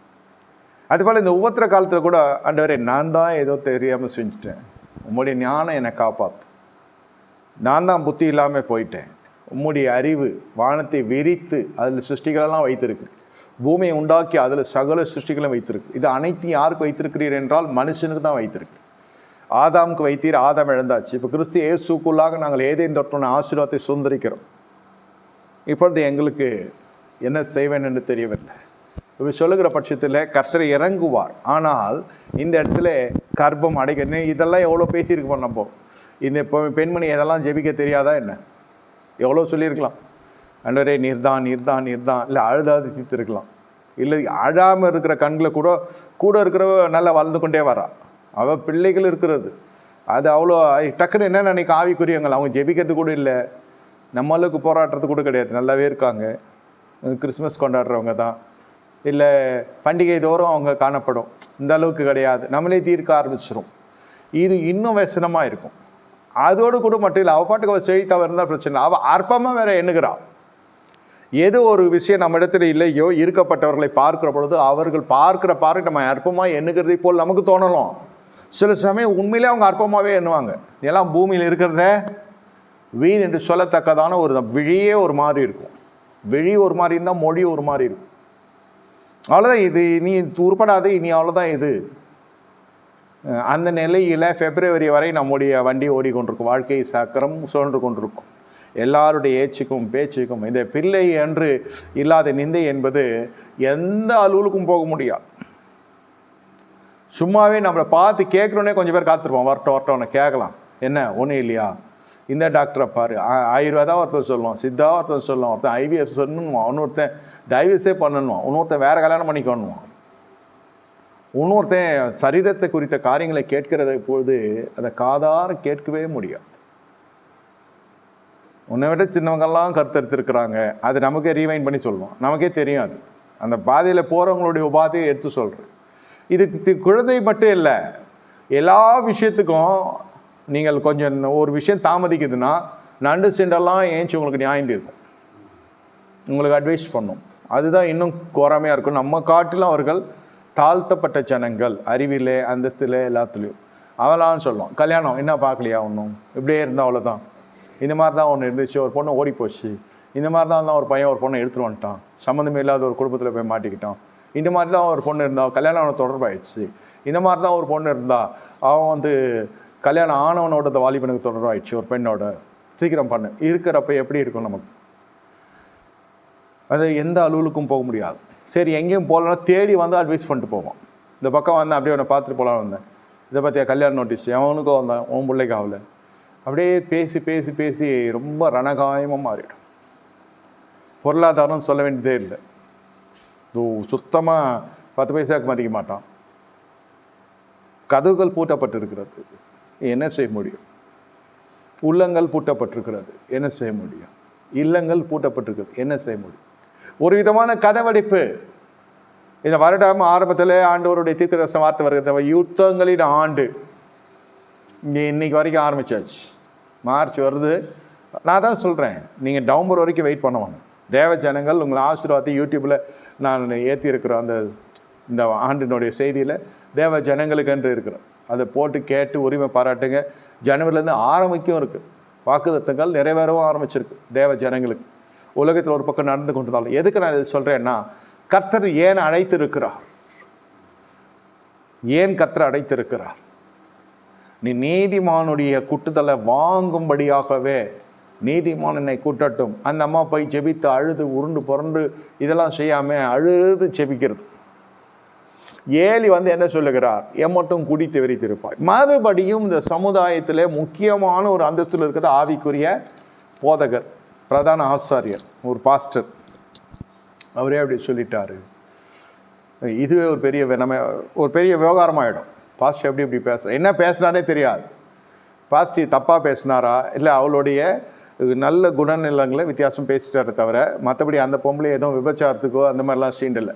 அதுபோல் இந்த உபத்திர காலத்தில் கூட, ஆண்டவரே நான் தான் ஏதோ தெரியாமல் செஞ்சுட்டேன், உம்முடைய ஞானம் என்னை காப்பாற்று, நான் தான் புத்தி இல்லாமல் போயிட்டேன், உம்முடைய அறிவு வானத்தை விரித்து அதில் சிருஷ்டிகளெல்லாம் வைத்திருக்கு, பூமியை உண்டாக்கி அதில் சகல சிருஷ்டிகளும் வைத்திருக்கு. இது அனைத்தையும் யாருக்கு வைத்திருக்கிறீர் என்றால் மனுஷனுக்கு தான் வைத்திருக்கு. ஆதாமுக்கு வைத்தீர், ஆதாம் இழந்தாச்சு. இப்போ கிறிஸ்து இயேசுக்குள்ளாக நாங்கள் ஏதேன் தொட்டான ஆசீர்வாதத்தை சுதந்திரிக்கிறோம். இப்பொழுது எங்களுக்கு என்ன செய்வேன் என்று தெரியவில்லை. இப்படி சொல்லுகிற பட்சத்தில் கர்த்தர் இறங்குவார். ஆனால் இந்த இடத்துல கர்ப்பம் அடைக்க இதெல்லாம் எவ்வளோ பேசியிருக்கோம் நம்ம. இந்த பெண்மணி எதெல்லாம் ஜெபிக்க தெரியாதா என்ன? எவ்வளோ சொல்லியிருக்கலாம். ஆண்டவரே நீர்தான் நீர்தான் நீர்தான், இல்லை அழுதாவது தீர்த்திருக்கலாம். இல்லை அழாமல் இருக்கிற கண்களை கூட இருக்கிறவ நல்லா வளர்ந்து கொண்டே வரா. அவள் பிள்ளைகள் இருக்கிறது அது அவ்வளோ டக்குன்னு என்ன நினைக்க ஆவிக்குரியவங்கள். அவங்க ஜெபிக்கிறது கூட இல்லை, நம்மளுக்கு போராடுறது கூட கிடையாது, நல்லாவே இருக்காங்க. கிறிஸ்மஸ் கொண்டாடுறவங்க தான், இல்லை பண்டிகை தோறும் அவங்க காணப்படும், இந்த அளவுக்கு கிடையாது. நம்மளே தீர்க்க ஆரம்பிச்சிடும். இது இன்னும் व्यசனமாக இருக்கும். அதோடு கூட மட்டும் இல்லை, அவள் பாட்டுக்கு அவள் செழித்தவ இருந்தால் பிரச்சனை இல்லை. அவள் அற்பமாக வேற எண்ணுகிறாள். ஏதோ ஒரு விஷயம் நம்ம இடத்துல இல்லையோ, இருக்கப்பட்டவர்களை பார்க்குற பொழுது அவர்கள் பார்க்குற பார்க்க நம்ம அற்பமாக எண்ணுகிறதை போல் நமக்கு தோணலாம். சில சமயம் உண்மையிலே அவங்க அற்பமாகவே எண்ணுவாங்க. எல்லாம் பூமியில் இருக்கிறத வீண் என்று சொல்லத்தக்கதான ஒரு விழியே ஒரு மாதிரி இருக்கும். விழி ஒரு மாதிரி இருந்தால் மொழி ஒரு மாதிரி இருக்கும். அவ்வளோதான், இது நீ உருப்படாது, இனி அவ்வளோதான் இது. அந்த நிலையில் பிப்ரவரி வரை நம்முடைய வண்டி ஓடிக்கொண்டிருக்கும், வாழ்க்கை சக்கரம் சுழன்று கொண்டிருக்கும். எல்லாருடைய ஏச்சுக்கும் பேச்சுக்கும் இந்த பிள்ளை என்று இல்லாத நிந்தை என்பது எந்த அலுவலுக்கும் போக முடியாது. சும்மாவே நம்மளை பார்த்து கேட்குறோன்னே கொஞ்சம் பேர் காத்திருப்போம், வரட்டோன்னு கேட்கலாம். என்ன ஒன்றும் இல்லையா, இந்த டாக்டரை பாரு, ஆயுர்வேதா ஒருத்தர் சொல்லுவான், சித்தா ஒருத்தர் சொல்லுவான், ஒருத்தன் ஐவிஎஃப் சொல்லணுமா, இன்னொருத்தன் டைவர்ஸே பண்ணணுமா, இன்னொருத்தன் வேறு கல்யாணம் பண்ணிக்கணுமா, இன்னொருத்தன் சரீரத்தை குறித்த காரியங்களை கேட்கிறத பொழுது அதை காதார கேட்கவே முடியாது. உன்னை விட சின்னவங்கெல்லாம் கருத்தெடுத்துருக்குறாங்க, அது நமக்கே ரீவைண்ட் பண்ணி சொல்லுவோம், நமக்கே தெரியும். அது அந்த பாதையில் போகிறவங்களுடைய உபாதையை எடுத்து சொல்கிறேன். இதுக்கு குழந்தை மட்டும் இல்லை, எல்லா விஷயத்துக்கும் நீங்கள் கொஞ்சம் ஒரு விஷயம் தாமதிக்குதுன்னா நண்டு சிண்டெல்லாம் ஏஞ்சி உங்களுக்கு நியாயம் இருக்கும், உங்களுக்கு அட்வைஸ் பண்ணும். அதுதான் இன்னும் கோராமையாக இருக்கும். நம்ம காட்டிலும் அவர்கள் தாழ்த்தப்பட்ட ஜனங்கள், அறிவிலே அந்தஸ்தில் எல்லாத்துலேயும். அவளான்னு சொல்லுவோம், கல்யாணம் என்ன பார்க்கலையா ஒன்றும், இப்படியே இருந்தால் அவ்வளோதான், இந்த மாதிரி தான் ஒன்று இருந்துச்சு, ஒரு பொண்ணு ஓடி போச்சு, இந்த மாதிரி தான் ஒரு பையன் ஒரு பொண்ணை எடுத்துகிட்டு வந்துட்டான், சம்மந்தமே இல்லாத ஒரு குடும்பத்தில் போய் மாட்டிக்கிட்டான், இந்த மாதிரி தான் ஒரு பொண்ணு இருந்தால் கல்யாணம் அவனை தொடர்பாயிடுச்சு, இந்த மாதிரி தான் ஒரு பொண்ணு இருந்தால் அவன் கல்யாணம் ஆனவனோட வாலிபனுக்கு தொடர்பாயிடுச்சு, ஒரு பெண்ணோட, சீக்கிரம் பண்ணு. இருக்கிறப்ப எப்படி இருக்கும் நமக்கு? அது எந்த அலுவலுக்கும் போக முடியாது. சரி எங்கேயும் போகலன்னா தேடி வந்து அட்வைஸ் பண்ணிட்டு போவோம். இந்த பக்கம் வந்தேன், அப்படியே அவனை பார்த்துட்டு போகலான்னு வந்தேன், இதை பற்றியா கல்யாண நோட்டீஸ் அவனுக்கும் வந்தேன், உன் பிள்ளைக்கு ஆகல, அப்படியே பேசி பேசி பேசி ரொம்ப ரணகாயமாக மாறிடும். பொருளாதாரம் சொல்ல வேண்டியதே இல்லை, சுத்தமாக 10 பைசாவுக்கு மதிக்க மாட்டான். கதவுகள் பூட்டப்பட்டு இருக்கிறது, என்ன செய்ய முடியும்? உள்ளங்கள் பூட்டப்பட்டிருக்கிறது, என்ன செய்ய முடியும்? இல்லங்கள் பூட்டப்பட்டிருக்கிறது, என்ன செய்ய முடியும்? ஒரு விதமான கதவடைப்பு. இந்த வருடம் ஆரம்பத்தில் ஆண்டவருடைய தீர்க்கதரிசன வார்த்தை வருகிறது, யுத்தங்களின் ஆண்டு இங்கே இன்னைக்கு வரைக்கும் ஆரம்பிச்சாச்சு. மார்ச் வருது. நான் தான் சொல்கிறேன், நீங்கள் நவம்பர் வரைக்கும் வெயிட் பண்ணுவாங்க. தேவ ஜனங்கள் உங்களை ஆசீர்வாதத்தை யூடியூப்பில் நான் ஏற்றி இருக்கிறோம். இந்த ஆண்டினுடைய செய்தியில் தேவ ஜனங்களுக்கு என்று இருக்கிறோம், அதை போட்டு கேட்டு உரிமை பாராட்டுங்க. ஜனவரிலேருந்து ஆரம்பிக்கும் இருக்குது, வாக்குத்தத்தங்கள் நிறைவேறவும் ஆரம்பிச்சிருக்கு தேவ ஜனங்களுக்கு. உலகத்தில் ஒரு பக்கம் நடந்து கொண்டிருந்தாலும் எதுக்கு நான் இதை சொல்கிறேன்னா, கர்த்தர் ஏன் அழைத்திருக்கிறார், ஏன் கர்த்தர் அழைத்திருக்கிறார்? நீ நீதிமானுடைய குட்டுதலை வாங்கும்படியாகவே நீதிமான் என்னை கூட்டட்டும். அந்த அம்மா போய் ஜெபித்து அழுது உருண்டு புரண்டு இதெல்லாம் செய்யாமல் அழுது ஜெபிக்கிறது. ஏலி என்ன சொல்லுகிறார், எம்மட்டும் குடித்து வெறித்திருப்பாய். மறுபடியும் இந்த சமுதாயத்தில் முக்கியமான ஒரு அந்தஸ்தில் இருக்கிறது ஆவிக்குரிய போதகர், பிரதான ஆசாரியர், ஒரு பாஸ்டர். அவரே அப்படி சொல்லிட்டாரு. இதுவே ஒரு பெரிய விவகாரமாகிடும். பாஸ்டர் எப்படி இப்படி பேசுகிற, என்ன பேசுனானே தெரியாது. பாஸ்டர் தப்பாக பேசினாரா, இல்லை அவளுடைய நல்ல குணநிலங்களை வித்தியாசம் பேசிட்டாரே தவிர மற்றபடி அந்த பொம்பளை எதுவும் விபச்சாரத்துக்கோ அந்த மாதிரிலாம் சீண்டலை.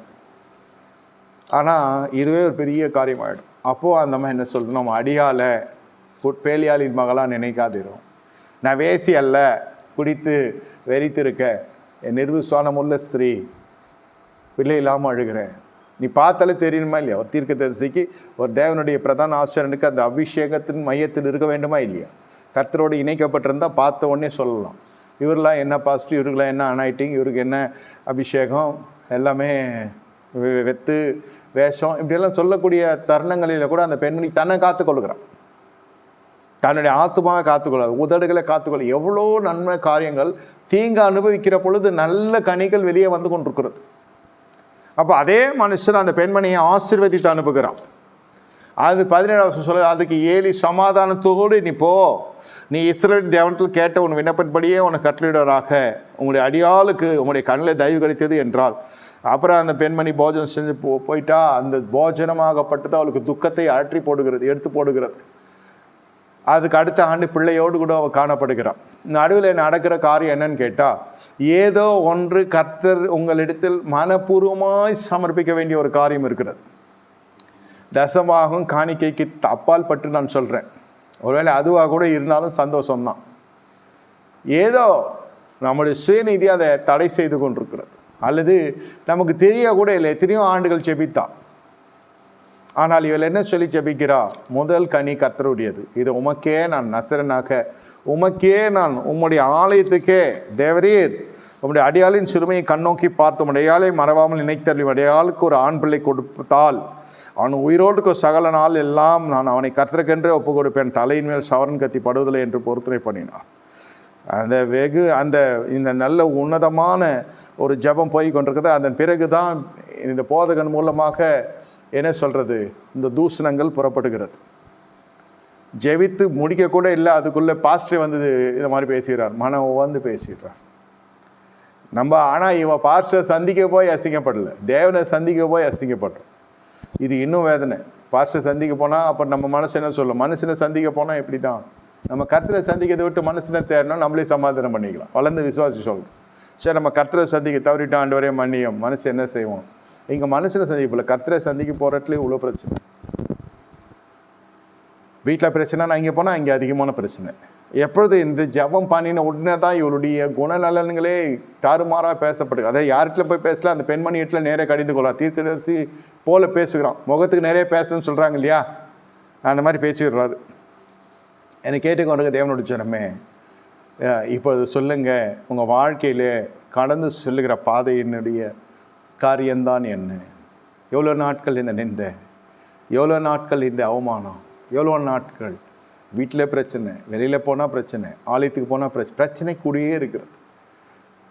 ஆனால் இதுவே ஒரு பெரிய காரியமாகிடும். அப்போது அந்த மாதிரி என்ன சொல்கிறது, நம்ம அடியால் பேலியாளின் மகளாக நினைக்காதிரும். நான் வேசி அல்ல, குடித்து வெறித்திருக்க என் நிர்விசுவானமுள்ள ஸ்திரீ, பிள்ளை இல்லாமல் அழுகிறேன். நீ பார்த்தாலே தெரியணுமா இல்லையா? ஒரு தீர்க்கதரிசிக்கு, ஒரு தேவனுடைய பிரதான ஆசிரியனுக்கு அந்த அபிஷேகத்தின் மையத்தில் இருக்க வேண்டுமா இல்லையா? கர்த்தரோடு இணைக்கப்பட்டிருந்தால் பார்த்த உடனே சொல்லலாம், இவரெலாம் என்ன பாசிட்டிவ், இவருக்கெலாம் என்ன அனாயிட்டிங், இவருக்கு என்ன அபிஷேகம், எல்லாமே வெத்து வேஷம், இப்படியெல்லாம் சொல்லக்கூடிய தருணங்களில் கூட அந்த பெண்மணி தன்னை காத்துக்கொள்கிறான், தன்னுடைய ஆத்துமாவை காத்துக்கொள்ளாது, உதடுகளை காத்துக்கொள்ள. எவ்வளோ நன்மை காரியங்கள் தீங்கு அனுபவிக்கிற பொழுது நல்ல கனிகள் வெளியே வந்து கொண்டிருக்கிறது. அப்போ அதே மனுஷன் அந்த பெண்மணியை ஆசீர்வதித்து அனுப்புகிறான். அது 17 வருஷம் சொல்லுது, அதுக்கு ஏலி சமாதானத்தோடு நீ போ, நீ இஸ்ரவேல் தேவனத்தில் கேட்ட உன் விண்ணப்பப்படியே உனக்கு கட்டளையிடுவராக, உங்களுடைய அடியாளுக்கு உங்களுடைய கண்ணில் தயவு கிடைத்தது என்றால். அப்புறம் அந்த பெண்மணி போஜனம் செஞ்சு போயிட்டா. அந்த போஜனமாகப்பட்டது அவளுக்கு துக்கத்தை அழற்றி போடுகிறது, எடுத்து போடுகிறது. அதுக்கு அடுத்த ஆண்டு பிள்ளையோடு கூட அவள் காணப்படுகிறாள். நடுவில் நடக்கிற காரியம் என்னன்னு கேட்டால், ஏதோ ஒன்று கர்த்தர் உங்களிடத்தில் மனப்பூர்வமாய் சமர்ப்பிக்க வேண்டிய ஒரு காரியம் இருக்கிறது. தசமாகும் காணிக்கைக்கு அப்பால் பட்டு நான் சொல்கிறேன், ஒருவேளை அதுவாக கூட இருந்தாலும் சந்தோஷம்தான். ஏதோ நம்முடைய சுயநீதி அதை தடை செய்து கொண்டிருக்கிறது, அல்லது நமக்கு தெரிய கூட இல்லை. எத்தனையோ ஆண்டுகள் செபித்தா, ஆனால் இவள் என்ன சொல்லி ஜெபிக்கிறா? முதல் கனி கர்த்தருடையது, இது உமக்கே நான் நசரனாக, உமக்கே நான் உம்முடைய ஆலயத்துக்கே தேவரீர் உம்முடைய அடியாளின் சிறுமையை கண்ணோக்கி பார்த்து உம்முடைய அடியாளை மறவாமல் நினைத்தள்ளி அடியாளுக்கு ஒரு ஆண் பிள்ளை கொடுத்தால் அவன் உயிரோடுக்கு சகல நாள் எல்லாம் நான் அவனை கர்த்தருக்கென்றே ஒப்பு கொடுப்பேன், தலையின் மேல் சவரன் கத்தி படுவதில்லை என்று பொறுத்துரை பண்ணினான். இந்த நல்ல உன்னதமான ஒரு ஜெபம் போய் கொண்டிருக்குது. அதன் பிறகு தான் இந்த போதகன் மூலமாக என்ன சொல்கிறது, இந்த தூஷணங்கள் புறப்படுகிறது. ஜெபித்து முடிக்க கூட இல்லை, அதுக்குள்ளே பாஸ்டர் வந்து இந்த மாதிரி பேசுகிறார், மனம் வந்து பேசுகிறார். ஆனால் இவன் பாஸ்டரை சந்திக்க போய் அசிங்கப்படலை, தேவனை சந்திக்க போய் அசிங்கப்படுறோம். இது இன்னும் வேதனை. பாஸ்டர் சந்திக்க போனால் அப்போ நம்ம மனசு என்ன சொல்லும்? மனுஷனை சந்திக்க போனால் எப்படி தான் நம்ம கர்த்தரை சந்திக்கிறதை விட்டு மனுஷனை தேடணும், நம்மளே சமாதானம் பண்ணிக்கலாம். வளர்ந்து விசுவாசி சொல்லும், சரி நம்ம கர்த்தரை சந்திக்க தவறிட்டோம், ஆண்டு வரையும் மன்னியும், மனசு என்ன செய்வோம்? இங்கே மனுஷனை சந்திக்கல, கர்த்தரை சந்திக்க போகிறதுலேயே இவ்வளோ பிரச்சனை. வீட்டில் பிரச்சனை, நான் இங்கே போனால் இங்கே அதிகமான பிரச்சனை. எப்பொழுது இந்த ஜபம் பண்ணின உடனே தான் இவருடைய குணநலன்களே தாறுமாறாக பேசப்படுது. அதை யார்கிட்ட போய் பேசல, அந்த பெண்மணி வீட்டில் நேரே கடிந்து கொள்ளலாம், தீர்க்கதரிசி போல பேசுகிறான், முகத்துக்கு நிறைய பேசுன்னு சொல்கிறாங்க இல்லையா, அந்த மாதிரி பேசிடுறாரு. என்னை கேட்டுக்கொண்டு தேவனுடைய ஜனமே, இப்போது சொல்லுங்கள், உங்கள் வாழ்க்கையில் கடந்து சொல்லுகிற பாதையினுடைய காரியம்தான் என்ன? எவ்வளோ நாட்கள் இந்த நிந்தை, எவ்வளோ நாட்கள் இந்த அவமானம், எவ்வளோ நாட்கள் வீட்டில் பிரச்சனை, வெளியில் போனால் பிரச்சனை, ஆலயத்துக்கு போனால் பிரச்சனை கூடயே இருக்கிறது.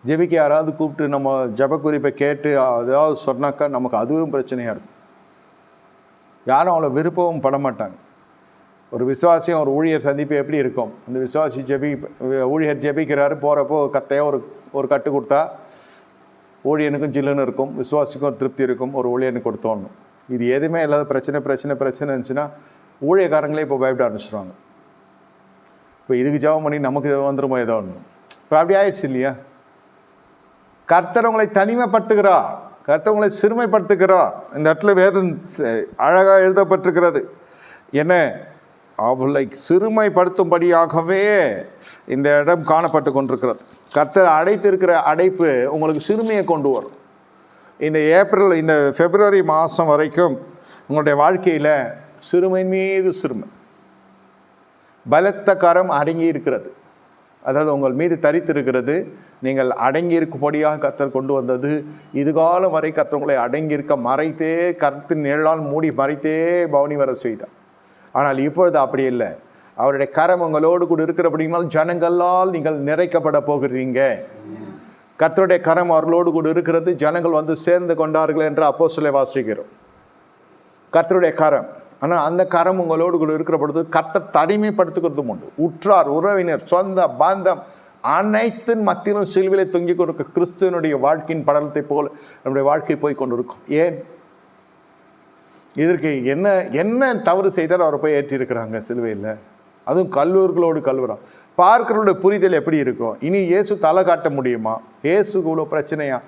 ஜெபிக்க யாராவது கூப்பிட்டு நம்ம ஜப குறிப்பை கேட்டு அதாவது சொன்னாக்கா நமக்கு அதுவும் பிரச்சனையாக இருக்கும். யாரும் அவ்வளோ விருப்பமும் பட மாட்டாங்க. ஒரு விசுவாசியும் ஒரு ஊழியர் சந்திப்பு எப்படி இருக்கும்? அந்த விசுவாசி ஊழியர் ஜெபிக்கிறாரு, போகிறப்போ கத்தையாக ஒரு கட்டு கொடுத்தா ஊழியனுக்கும் ஜில்லுன்னு இருக்கும், விசுவாசிக்கும் ஒரு திருப்தி இருக்கும், ஒரு ஊழியனுக்கு கொடுத்தோணும். இது எதுவுமே இல்லாத பிரச்சனை இருந்துச்சுன்னா ஊழியக்காரங்களே இப்போ பயப்பட ஆரம்பிச்சிடுவாங்க. இப்போ இதுக்கு ஜெபம் பண்ணி நமக்கு வந்துருமோ ஏதோ ஒன்று. இப்போ அப்படி ஆயிடுச்சு இல்லையா? கர்த்தர் உங்களை தனிமைப்படுத்துகிறா, கர்த்தர் உங்களை சிறுமைப்படுத்துகிறா. இந்த இடத்துல வேதம் அழகாக எழுதப்பட்டிருக்கிறது. என்ன, அவளை சிறுமைப்படுத்தும்படியாகவே இந்த இடம் காணப்பட்டு கொண்டிருக்கிறது. கர்த்தர் அடைத்திருக்கிற அடைப்பு உங்களுக்கு சிறுமையை கொண்டு வரும். இந்த பிப்ரவரி மாதம் வரைக்கும் உங்களுடைய வாழ்க்கையில் சிறுமையின் மீது சிறுமை, பலத்த கரம் அடங்கி இருக்கிறது. அதாவது உங்கள் மீது தரித்திருக்கிறது. நீங்கள் அடங்கி இருக்கும்படியாக கர்த்தர் கொண்டு வந்தது. இதுகாலம் வரை கர்த்தர் உங்களை அடங்கியிருக்க மறைத்தே, கர்த்தரின் நிழலால் மூடி மறைத்தே பவனி வர செய்தார். ஆனால் இப்பொழுது அப்படி இல்லை. அவருடைய கரம் உங்களோடு கூட இருக்கிற அப்படினால் ஜனங்களால் நீங்கள் நிறைக்கப்பட போகிறீங்க. கர்த்தருடைய கரம் அவர்களோடு கூட இருக்கிறது. ஜனங்கள் வந்து சேர்ந்து கொண்டார்கள் என்று அப்போஸ்தலரை வாசிக்கிறோம். கர்த்தருடைய கரம். ஆனால் அந்த கரம் உங்களோடு கூட இருக்கிற பொழுது கர்த்தர் தனிமைப்படுத்துகிறதும் உண்டு. உற்றார், உறவினர், சொந்த பந்தம் அனைத்தின் மத்தியிலும் சிலுவையிலே தொங்கிக் கொடுக்க கிறிஸ்துவனுடைய வாழ்க்கையின் படலத்தை போல் நம்முடைய வாழ்க்கை போய் கொண்டிருக்கும். ஏன்? இதற்கு என்ன தவறு செய்தால் அவரை போய் ஏற்றிருக்கிறாங்க சிலுவையில்? அதுவும் கல்லூர்களோடு கல்வரான். பார்க்கிறவருடைய புரிதல் எப்படி இருக்கும்? இனி இயேசு தலை காட்ட முடியுமா? இயேசுக்கு இவ்வளோ பிரச்சனையா?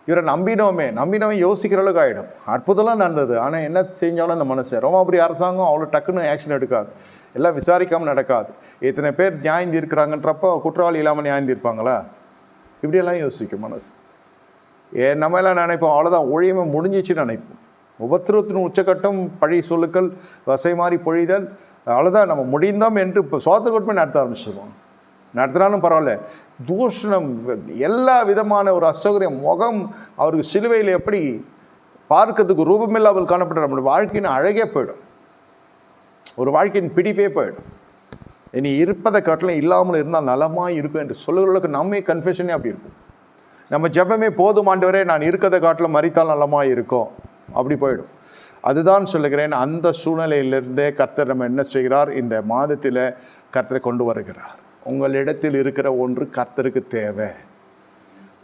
இவரை நம்பினவன் யோசிக்கிற அளவுக்கு ஆகிடும். அற்புதம்லாம் நடந்தது, ஆனால் என்ன செஞ்சாலும் அந்த மனுஷன் ரோமாபுரி அரசாங்கம் அவ்வளோ டக்குன்னு ஆக்ஷன் எடுக்காது, எல்லாம் விசாரிக்காமல் நடக்காது. இத்தனை பேர் நியாயந்தி இருக்கிறாங்கன்றப்போ குற்றவாளி இல்லாமல் நியாயந்தி இருப்பாங்களா? இப்படியெல்லாம் யோசிக்கும் மனசு. நம்ம எல்லாம் நினைப்போம் அவ்வளோதான், ஒழியமே முடிஞ்சிச்சுன்னு நினைப்போம். உபத்திரத்தின் உச்சக்கட்டம், பழி சொல்லுக்கள், வசை மாறி பொழிதல், அவ்வளோதான் நம்ம முடிந்தோம் என்று இப்போ சோதனை கொண்டு நடத்த ஆரம்பிச்சிடுவோம். நடத்தினாலும் பரவாயில்ல, தூஷணம், எல்லா விதமான ஒரு அசௌகரியம், முகம் அவருக்கு சிலுவையில் எப்படி பார்க்கறதுக்கு ரூபமில்லாமல் காணப்பட்ட நம்மளுடைய வாழ்க்கையின் அழகே போயிடும், ஒரு வாழ்க்கையின் பிடிப்பே போயிடும். இனி இருப்பதை காட்டிலும் இல்லாமல் இருந்தால் நலமாக இருக்கும் என்று சொல்லுகிறவர்களுக்கு நம்மே கன்ஃபெஷனே அப்படி இருக்கும். நம்ம ஜெபமே போதும் ஆண்டவரே, நான் இருக்கிறத காட்டிலும் மரித்தால் நல்லமா இருக்கும், அப்படி போயிடும். அதுதான் சொல்லுகிறேன். அந்த சூழ்நிலையிலிருந்தே கர்த்தர் நம்ம என்ன செய்கிறார், இந்த மாதத்தில் கர்த்தரை கொண்டு வருகிறார். உங்களிடத்தில் இருக்கிற ஒன்று கர்த்தருக்கு தேவை.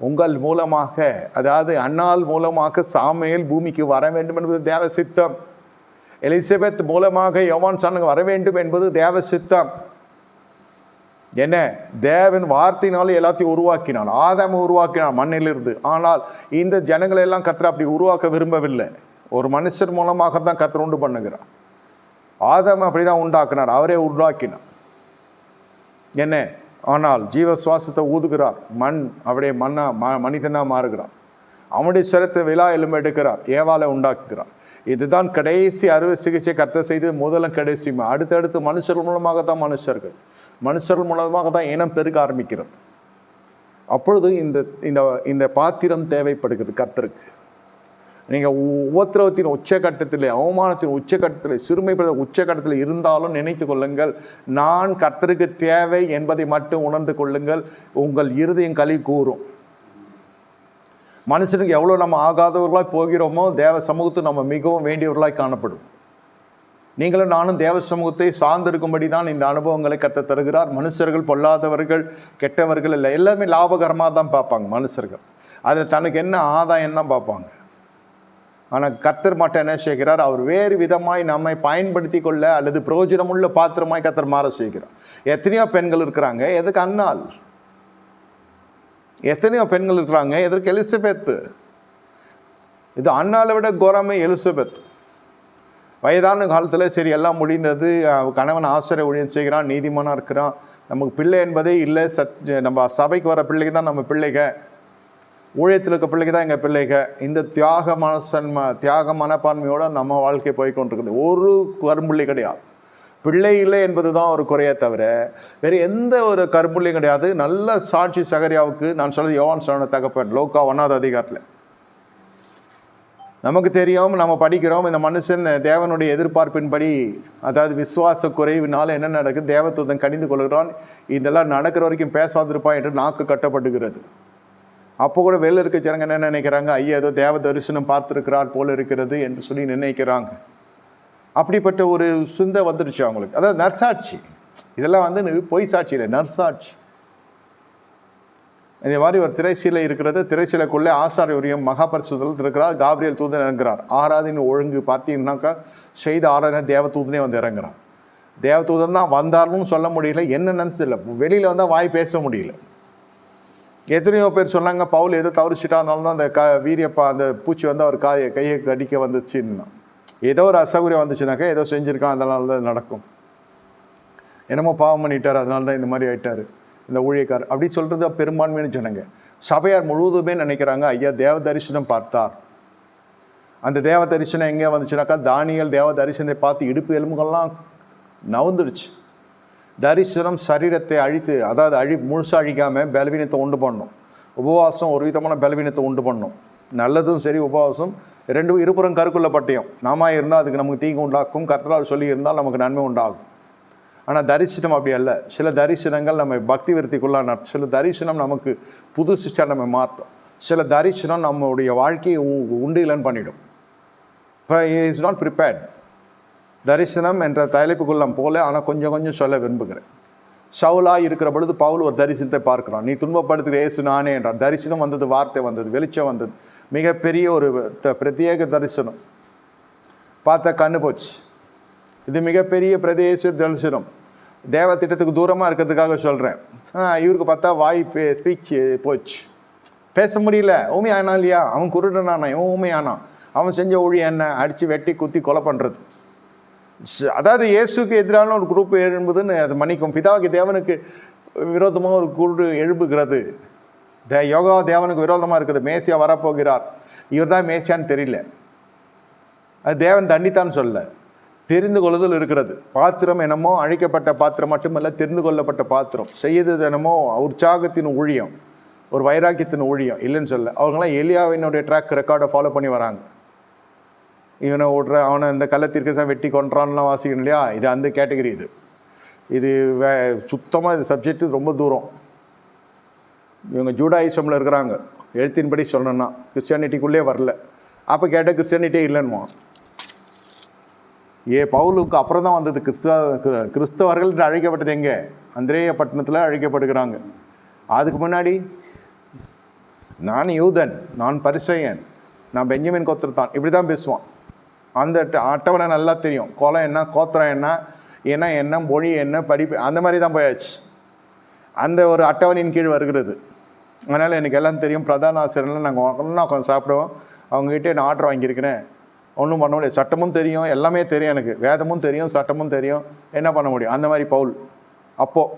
உங்கள் மூலமாக, அதாவது அன்னாள் மூலமாக சாமுவேல் பூமிக்கு வர வேண்டும் என்பது தேவ சித்தம். எலிசபெத் மூலமாக யோவான் சாணங்க வர வேண்டும் என்பது தேவ சித்தம். என்ன, தேவன் வார்த்தையினால எல்லாத்தையும் உருவாக்கினான். ஆதாமை உருவாக்கினான் மண்ணிலிருந்து. ஆனால் இந்த ஜனங்களை எல்லாம் கர்த்தர் அப்படி உருவாக்க விரும்பவில்லை. ஒரு மனுஷர் மூலமாக தான் கர்த்தர் உண்டு பண்ணுகிறார். ஆதாமை அப்படிதான் உண்டாக்கினார், அவரே உருவாக்கினார். என்ன, ஆனால் ஜீவ சுவாசத்தை ஊதுகிறார், மண் அப்படியே மனிதனாக மாறுகிறார். அவனுடைய சிரத்தை விழா எலும்பு எடுக்கிறார், ஏவாலை உண்டாக்குகிறார். இதுதான் கடைசி அறுவை சிகிச்சை கர்த்தர் செய்து முதலும் கடைசியுமே. அடுத்தடுத்து மனுஷர்கள் மூலமாக தான் மனுஷர்கள் மூலமாக தான் இனம் பெருக ஆரம்பிக்கிறது. அப்பொழுது இந்த இந்த இந்த பாத்திரம் தேவைப்படுகிறது கர்த்தருக்கு. நீங்கள் உபத்திரவத்தின் உச்சகட்டத்தில், அவமானத்தின் உச்சகட்டத்தில், சிறுமைப்படுத்த உச்சகட்டத்தில் இருந்தாலும் நினைத்து கொள்ளுங்கள், நான் கர்த்தருக்கு தேவை என்பதை மட்டும் உணர்ந்து கொள்ளுங்கள். உங்கள் இருதயம் களி கூறும். மனுஷனுக்கு எவ்வளோ நம்ம ஆகாதவர்களாய் போகிறோமோ, தேவ சமூகத்தை நம்ம மிகவும் வேண்டியவர்களாய் காணப்படும். நீங்களும் நானும் தேவ சமூகத்தை சார்ந்திருக்கும்படி தான் இந்த அனுபவங்களை கர்த்தர் தருகிறார். மனுஷர்கள் பொல்லாதவர்கள், கெட்டவர்கள் இல்லை, எல்லாமே லாபகரமாக தான் பார்ப்பாங்க மனுஷர்கள். அதை தனக்கு என்ன ஆதாயம் தான் பார்ப்பாங்க. ஆனால் கர்த்தர் மட்டும் என்ன செய்கிறார், அவர் வேறு விதமாய் நம்மை பயன்படுத்தி கொள்ள அல்லது பிரயோஜனமுள்ள பாத்திரமாய் கர்த்தர் மாற செய்கிறார். எத்தனையோ பெண்கள் இருக்கிறாங்க, எதுக்கு அன்னாள்? எத்தனையோ பெண்கள் இருக்கிறாங்க, எதற்கு எலிசபெத்து? இது அன்னாளை விட கோரமே எலிசபெத். வயதான காலத்தில் சரி எல்லாம் முடிந்தது, கணவன் ஆசிரியர் ஊழியம் செய்கிறான், நீதிமானாக இருக்கிறான், நமக்கு பிள்ளை என்பதே இல்லை. நம்ம சபைக்கு வர பிள்ளைக்கு தான் நம்ம பிள்ளைக, ஊழியத்தில் இருக்க பிள்ளைக்கு தான் எங்கள் பிள்ளைக. இந்த தியாக மனப்பான்மையோடு நம்ம வாழ்க்கை போய்கொண்டிருக்குது. ஒரு கரும்புள்ளி கிடையாது. பிள்ளை இல்லை என்பது தான் ஒரு குறையே தவிர வேறு எந்த ஒரு கரும்புள்ளியும் கிடையாது. நல்ல சாட்சி சகரியாவுக்கு நான் சொல்றது யோவான் சொன்ன தகப்பன், லோக்கா 1ஆவது அதிகாரத்தில் நமக்கு தெரியும், நம்ம படிக்கிறோம். இந்த மனுஷன் தேவனுடைய எதிர்பார்ப்பின்படி, அதாவது விசுவாச குறைவினால் என்ன நடக்குது, தேவதூதன் கடிந்து கொள்கிறான், இதெல்லாம் நடக்கிற வரைக்கும் பேசாதிருப்பான் என்று நாக்கு கட்டப்படுகிறது. அப்போ கூட வெளில இருக்க ஜனங்க என்ன நினைக்கிறாங்க, ஐயா ஏதோ தேவ தரிசனம் பார்த்துருக்கிறார் போல இருக்கிறது என்று சொல்லி நினைக்கிறாங்க. அப்படிப்பட்ட ஒரு சிந்தை வந்துடுச்சு அவங்களுக்கு. அதாவது நற்சாட்சி, இதெல்லாம் வந்து பொய் சாட்சி இல்லை, நற்சாட்சி. இதே மாதிரி ஒரு திரைச்சீலை இருக்கிறது. திரைச்சீலைக்குள்ளே ஆசாரியரையும் மகாபரிசுத்தத்தில் இருக்கிறார். காபிரியல் தூதன் இறங்குறார். ஆராதனை ஒழுங்கு பார்த்தீங்கன்னாக்கா செய்த ஆராதனை தேவதூதனே வந்து இறங்குறான். தேவதூதன் தான் வந்தாலும் சொல்ல முடியல, என்னென்னு தெரியல, வெளியில் வந்தால் வாய் பேச முடியல. எத்தனையோ பேர் சொன்னாங்க பவுல் ஏதோ தவறிச்சிட்டா, அதனால தான் அந்த வீரியப்பா அந்த பூச்சி வந்து அவர் கையை கடிக்க வந்துச்சுன்னா, ஏதோ ஒரு அசௌகரியம் வந்துச்சுனாக்கா ஏதோ செஞ்சுருக்கான், அதனால தான் நடக்கும். என்னமோ பாவம் பண்ணிட்டார், அதனால தான் இந்த மாதிரி ஆகிட்டார் இந்த ஊழியக்கார் அப்படி சொல்கிறது பெரும்பான்மையான ஜனங்க. சபையார் முழுவதுமே நினைக்கிறாங்க ஐயா தேவ தரிசனம் பார்த்தார். அந்த தேவ தரிசனம் எங்கே வந்துச்சுனாக்கா, தானியேல் தேவ தரிசனத்தை பார்த்து இடுப்பு எலும்புகள்லாம் நவுந்துடுச்சு. தரிசனம் சரீரத்தை அழித்து, அதாவது முழுசாக அழிக்காமல் பலவீனத்தை உண்டு பண்ணணும். உபவாசம் ஒரு விதமான பலவீனத்தை உண்டு பண்ணணும். நல்லதும் சரி, உபவாசம் ரெண்டும் இருபுறம் கருக்குள்ள பட்டயம். நாம இருந்தால் அதுக்கு நமக்கு தீங்கு உண்டாக்கும், கர்த்தரால் சொல்லி இருந்தால் நமக்கு நன்மை உண்டாகும். ஆனால் தரிசனம் அப்படி அல்ல. சில தரிசனங்கள் நம்ம பக்தி விருத்திக்குள்ளான, சில தரிசனம் நமக்கு புது சிஸ்டம் நம்ம மாற்றும், சில தரிசனம் நம்மளுடைய வாழ்க்கையை உண்டு இல்லைன்னு பண்ணிடும். இப்போ இஸ் நாட் ப்ரிப்பேர்ட். தரிசனம் என்ற தலைப்புக்குள்ளம் போல, ஆனால் கொஞ்சம் கொஞ்சம் சொல்ல விரும்புகிறேன். சவுலாக இருக்கிற பொழுது பவுல் ஒரு தரிசனத்தை பார்க்குறான். நீ துன்பப்படுத்துகிற இயேசு நானே என்றான். தரிசனம் வந்தது, வார்த்தை வந்தது, வெளிச்சம் வந்தது, மிகப்பெரிய ஒரு பிரத்யேக தரிசனம். பார்த்தா கண்ணு போச்சு. இது மிகப்பெரிய பிரதேச தரிசனம். தேவ திட்டத்துக்கு தூரமாக இருக்கிறதுக்காக சொல்கிறேன். இவருக்கு பார்த்தா வாய் ஸ்பீச் போச்சு, பேச முடியல. ஊமை ஆனா இல்லையா, அவன் குருடனானா, இவன் ஊமை ஆனான். அவன் செஞ்ச ஊழியம் என்ன, அடித்து வெட்டி குத்தி கொலை பண்ணுறது. அதாவது இயேசுக்கு எதிரான ஒரு குரூப் எழும்புதுன்னு அது மன்னிக்கும். பிதாவுக்கு தேவனுக்கு விரோதமாக ஒரு குரு எழுப்புகிறது. யோகா தேவனுக்கு விரோதமாக இருக்குது. மேசியா வரப்போகிறார், இவர் தான் மேசியான்னு தெரியல. அது தேவன் தண்டித்தான்னு சொல்ல, தெரிந்து கொள்ளுதல் இருக்கிறது. பாத்திரம் என்னமோ அழிக்கப்பட்ட பாத்திரம் மட்டுமல்ல, தெரிந்து கொள்ளப்பட்ட பாத்திரம். செய்யறது என்னமோ உற்சாகத்தின் ஊழியம், ஒரு வைராக்கியத்தின் ஊழியம் இல்லைன்னு சொல்ல. அவங்களாம் எலியாவினுடைய ட்ராக் ரெக்கார்டை ஃபாலோ பண்ணி வராங்க. இவனை விட்ற, அவனை இந்த கள்ளத்திற்கு வெட்டி கொன்றான்லாம் வாசிக்கணும் இல்லையா, இது அந்த கேட்டகரி. இது சுத்தமாக இது சப்ஜெக்டு ரொம்ப தூரம். இவங்க ஜூடாயிசமில் இருக்கிறாங்க, எழுத்தின்படி சொல்லணும்னா கிறிஸ்டியானிட்டிக்குள்ளே வரல. அப்போ கேட்டால் கிறிஸ்டியானிட்டியே இல்லைன்னுமா. பவுலுக்கு அப்புறம் தான் வந்தது கிறிஸ்தவர்கள் என்று அழைக்கப்பட்டது எங்கே? அந்திரேய பட்டணத்தில் அழைக்கப்படுகிறாங்க. அதுக்கு முன்னாடி நான் யூதன், நான் பரிசேயன், நான் பெஞ்சமின் கோத்திரத்தான், இப்படி தான் பேசுவான். அந்த அட்டவணை நல்லா தெரியும். குலம் என்ன, கோத்திரம் என்ன, என்ன மொழி என்ன, படிப்பு, அந்த மாதிரி தான் போயாச்சு. அந்த ஒரு அட்டவணையின் கீழ் வருகிறது. அதனால் எனக்கு எல்லாம் தெரியும். பிரதான ஆசிரியர்லாம் நாங்கள் ஒன்றா உட்காந்து சாப்பிடுவோம். அவங்ககிட்டே நான் ஆர்டர் வாங்கியிருக்கிறேன், ஒன்றும் பண்ண முடியாது. சட்டமும் தெரியும், எல்லாமே தெரியும், எனக்கு வேதமும் தெரியும், சட்டமும் தெரியும், என்ன பண்ண முடியும்? அந்த மாதிரி பவுல். அப்போது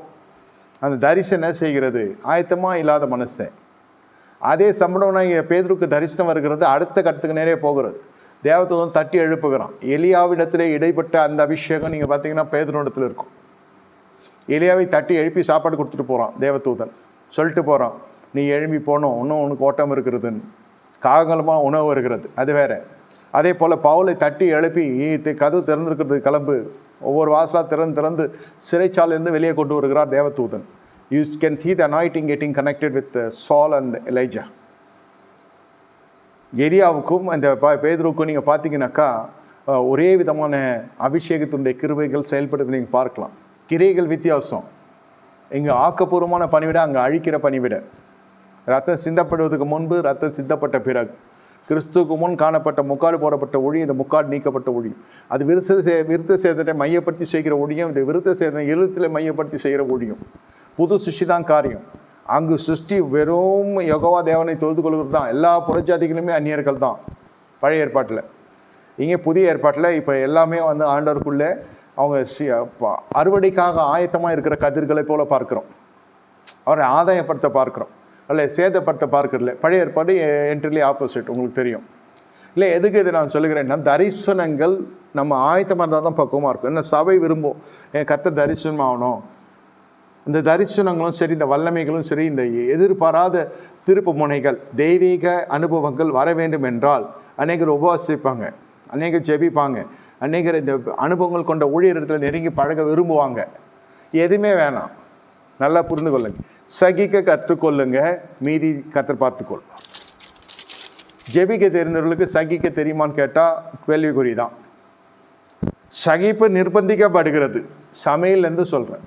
அந்த தரிசனம் என்ன செய்கிறது? ஆயத்தமாக இல்லாத மனுஷன். அதே சம்பளம்னா இங்கே பேதுருக்கு தரிசனம் வருகிறது, அடுத்த கட்டத்துக்கு நேரே போகிறது. தேவதூதன் தட்டி எழுப்புகிறான். எலியாவிடத்திலே இடைப்பட்ட அந்த அபிஷேகம் நீங்கள் பார்த்தீங்கன்னா பேதுருவிடத்தில் இருக்கும். எலியாவை தட்டி எழுப்பி சாப்பாடு கொடுத்துட்டு போகிறான் தேவதூதன். சொல்லிட்டு போகிறான், நீ எழுப்பி போகணும், இன்னும் உனக்கு ஓட்டம் இருக்கிறதுன்னு. காகலமாக உணவு இருக்கிறது, அது வேறு. அதே போல் பவுலை தட்டி எழுப்பி கதவு திறந்துருக்கிறது, கிளம்பு. ஒவ்வொரு வாசலாக திறந்து சிறைச்சாலையிலேருந்து வெளியே கொண்டு வருகிறார் தேவதூதன். You can see the anointing getting connected with Saul and Elijah. எலியாவுக்கும் அந்த பேதுருவுக்கும் நீங்கள் பார்த்தீங்கன்னாக்கா ஒரே விதமான அபிஷேகத்தினுடைய கிருபைகள் செயல்படுறது நீங்கள் பார்க்கலாம். கிரியைகள் வித்தியாசம். இங்கே ஆக்கப்பூர்வமான பணிவிட, அங்கே அழிக்கிற பணிவிட. ரத்தம் சிந்தப்படுவதற்கு முன்பு, ரத்தம் சிந்தப்பட்ட பிறகு. கிறிஸ்துவுக்கு முன் காணப்பட்ட முக்காடு போடப்பட்ட ஒளி, இந்த முக்காடு நீக்கப்பட்ட ஒளி. அது விருத்த சேதனை மையப்படுத்தி செய்கிற ஒளியும், இந்த விருத்த சேதனை இருதயத்தில் மையப்படுத்தி செய்கிற ஒளியும். புது சிருஷ்டி தான் காரியம். அங்கு சிருஷ்டி வெறும் யெகோவா தேவனை தொழுது கொள்கிறது தான். எல்லா புறஜாதிகளுமே அந்நியர்கள் தான் பழைய ஏற்பாட்டில். இங்கே புதிய ஏற்பாட்டில் இப்போ எல்லாமே ஆண்டவருக்குள்ளே அவங்க அறுவடைக்காக ஆயத்தமாக இருக்கிற கதிர்களை போல பார்க்குறோம். அவரை ஆதாயப்படுத்த பார்க்குறோம், அல்ல சேதப்படுத்த பார்க்கறதில்ல. பழைய ஏற்பாடு என்ட்ரிலே ஆப்போசிட், உங்களுக்கு தெரியும் இல்லை. எதுக்கு இதை நான் சொல்லுகிறேன்னா, தரிசனங்கள் நம்ம ஆயத்தமாக இருந்தால் தான் பக்குவமாக இருக்கும். என்ன சபை விரும்பும், என் கர்த்தர் தரிசனம் ஆகணும். இந்த தரிசனங்களும் சரி, இந்த வல்லமைகளும் சரி, இந்த எதிர்பாராத திருப்பு முனைகள், தெய்வீக அனுபவங்கள் வர வேண்டும் என்றால் அநேகர் உபவாசிப்பாங்க, அநேகர் ஜெபிப்பாங்க, அநேகர் இந்த அனுபவங்கள் கொண்ட ஊழியரிடத்தில் நெருங்கி பழக விரும்புவாங்க. எதுவுமே வேணாம், நல்லா புரிந்து கொள்ளுங்க. சகிக்க கற்றுக்கொள்ளுங்க, மீதி கர்த்தர் பார்த்துக்கொள். ஜெபிக்க தெரிந்தவர்களுக்கு சகிக்க தெரியுமான்னு கேட்டால் கேள்விக்குறி தான். சகிப்பு நிர்பந்திக்கப்படுகிறது. சமையல்லேருந்து சொல்கிறேன்,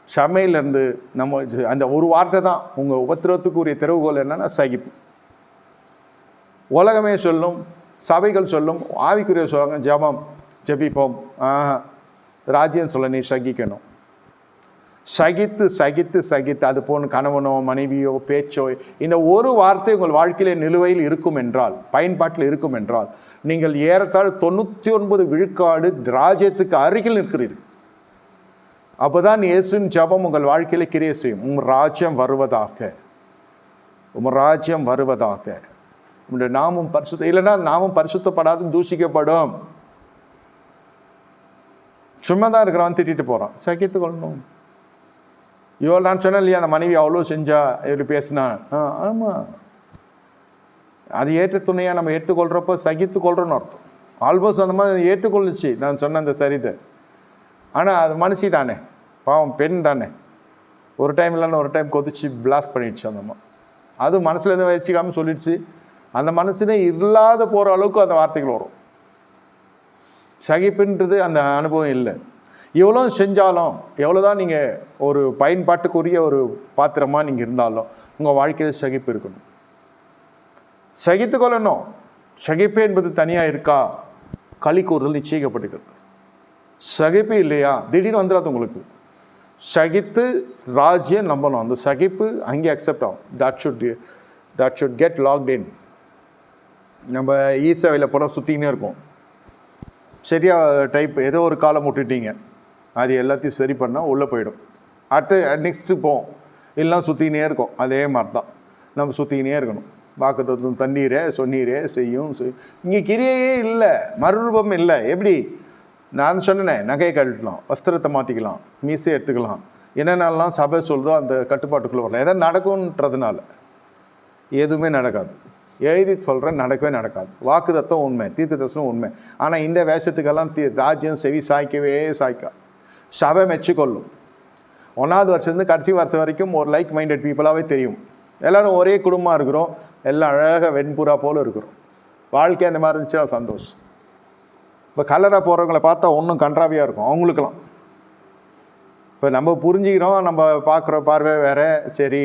சமையலேருந்து நம்ம அந்த ஒரு வார்த்தை தான் உங்கள் உபத்திரவத்துக்கு உரிய திறவுகோல் என்னன்னா சகிப்பு. உலகமே சொல்லும், சபைகள் சொல்லும், ஆவிக்குரிய சொல்லுவாங்க, ஜபம் ஜெபிப்போம், ராஜ்யம் சொல்ல நீ சகிக்கணும். சகித்து சகித்து சகித்து அது போன கணவனோ மனைவியோ பேச்சோ இந்த ஒரு வார்த்தை உங்கள் வாழ்க்கையிலே நிலுவையில் இருக்கும் என்றால், பயன்பாட்டில் இருக்கும் என்றால், நீங்கள் ஏறத்தாழ 99 விழுக்காடு ராஜ்யத்துக்கு அருகில் நிற்கிறீர்கள். அப்போ தான் இயேசுவின் ஜபம் உங்கள் வாழ்க்கையில் கிரியை செய்யும். உங்கள் ராஜ்யம் வருவதாக, உங்கள் ராஜ்யம் வருவதாக. உங்களுடைய நாமும் பரிசுத்த, இல்லைன்னா நாமும் பரிசுத்தப்படாது தூஷிக்கப்படும். சும்மா தான் இருக்கிறான், திட்டிட்டு போகிறான். சகித்து கொள்ளணும். இவ்வளோ நான் சொன்னேன் இல்லையா, அந்த மனைவி அவ்வளோ செஞ்சா எப்படி பேசினா, ஆமாம், அது ஏற்ற துணையாக நம்ம ஏற்றுக்கொள்கிறப்போ சகித்து கொள்கிறோன்னு அர்த்தம். ஆல்மோஸ்ட் அந்த மாதிரி ஏற்றுக்கொள்ளுச்சு நான் சொன்ன அந்த சரிதை. ஆனால் அது மனுஷி தானே, பாவம் பெண் தானே. ஒரு டைம் இல்லைன்னா ஒரு டைம் கொதிச்சு பிளாஸ்ட் பண்ணிடுச்சு அந்த அம்மா. அது மனசில் எதுவும் வச்சுக்காமல் சொல்லிடுச்சு. அந்த மனசுனே இல்லாத போகிற அளவுக்கு அந்த வார்த்தைகள் வரும். சகிப்புன்றது அந்த அனுபவம் இல்லை. எவ்வளோ செஞ்சாலும், எவ்வளோ தான் நீங்கள் ஒரு பயன்பாட்டுக்குரிய ஒரு பாத்திரமாக நீங்கள் இருந்தாலும் உங்கள் வாழ்க்கையில் சகிப்பு இருக்கணும். சகித்து கொள்ளணும். சகிப்பு என்பது தனியாக இருக்கா? களி கூறுதல் நிச்சயிக்கப்பட்டிருக்கிறது. சகிப்பு இல்லையா, திடீர்னு வந்துடாது உங்களுக்கு. சகித்து ராஜ்யம் நம்பணும். அந்த சகிப்பு அங்கே அக்செப்ட் ஆகும். தட் ஷுட் கெட் லாக்ட் இன். நம்ம ஈசாவையில் போனால் சுற்றிக்கினே இருக்கும். சரியாக டைப் ஏதோ ஒரு காலம் விட்டுட்டீங்க, அது எல்லாத்தையும் சரி பண்ணால் உள்ளே போயிடும். அடுத்து நெக்ஸ்ட்டு போவோம், எல்லாம் சுற்றிக்கினே இருக்கும். அதே மாதிரி தான் நம்ம சுற்றிக்கினே இருக்கணும். வாக்குத்தத்தம் தண்ணீரே சொன்னீரே செய்யும். இங்கே கிரியையே இல்லை, மறுரூபம் இல்லை. எப்படி நான் சொன்னேன், நகையை கழட்டலாம், வஸ்திரத்தை மாற்றிக்கலாம், மீசை எடுத்துக்கலாம், என்னென்னலாம் சபை சொல்லுதோ அந்த கட்டுப்பாட்டுக்குள்ளே வரலாம். எதாவது நடக்கும்ன்றதுனால எதுவுமே நடக்காது. எழுதி சொல்கிறேன், நடக்கவே நடக்காது. வாக்குத்தத்தம் உண்மை, தீர்க்க தரிசனம் உண்மை. ஆனால் இந்த வேஷத்துக்கெல்லாம் ராஜ்யம் செவி சாய்க்கவே சாய்க்கா. சபை மெச்சிக்கொள்ளும். 1வது வருஷத்துலேருந்து கடைசி வருஷம் வரைக்கும் ஒரு லைக் மைண்டட் பீப்புளாகவே தெரியும். எல்லோரும் ஒரே குடும்பமாக இருக்கிறோம், எல்லாம் அழகாக வெண்புறா போல் இருக்கிறோம். வாழ்க்கை அந்த மாதிரி இருந்துச்சுன்னா சந்தோஷம். இப்போ கலராக போகிறவங்கள பார்த்தா ஒன்றும் கன்றாவியாக இருக்கும் அவங்களுக்கெல்லாம். இப்போ நம்ம புரிஞ்சுக்கிறோம், நம்ம பார்க்குற பார்வை வேறு. சரி,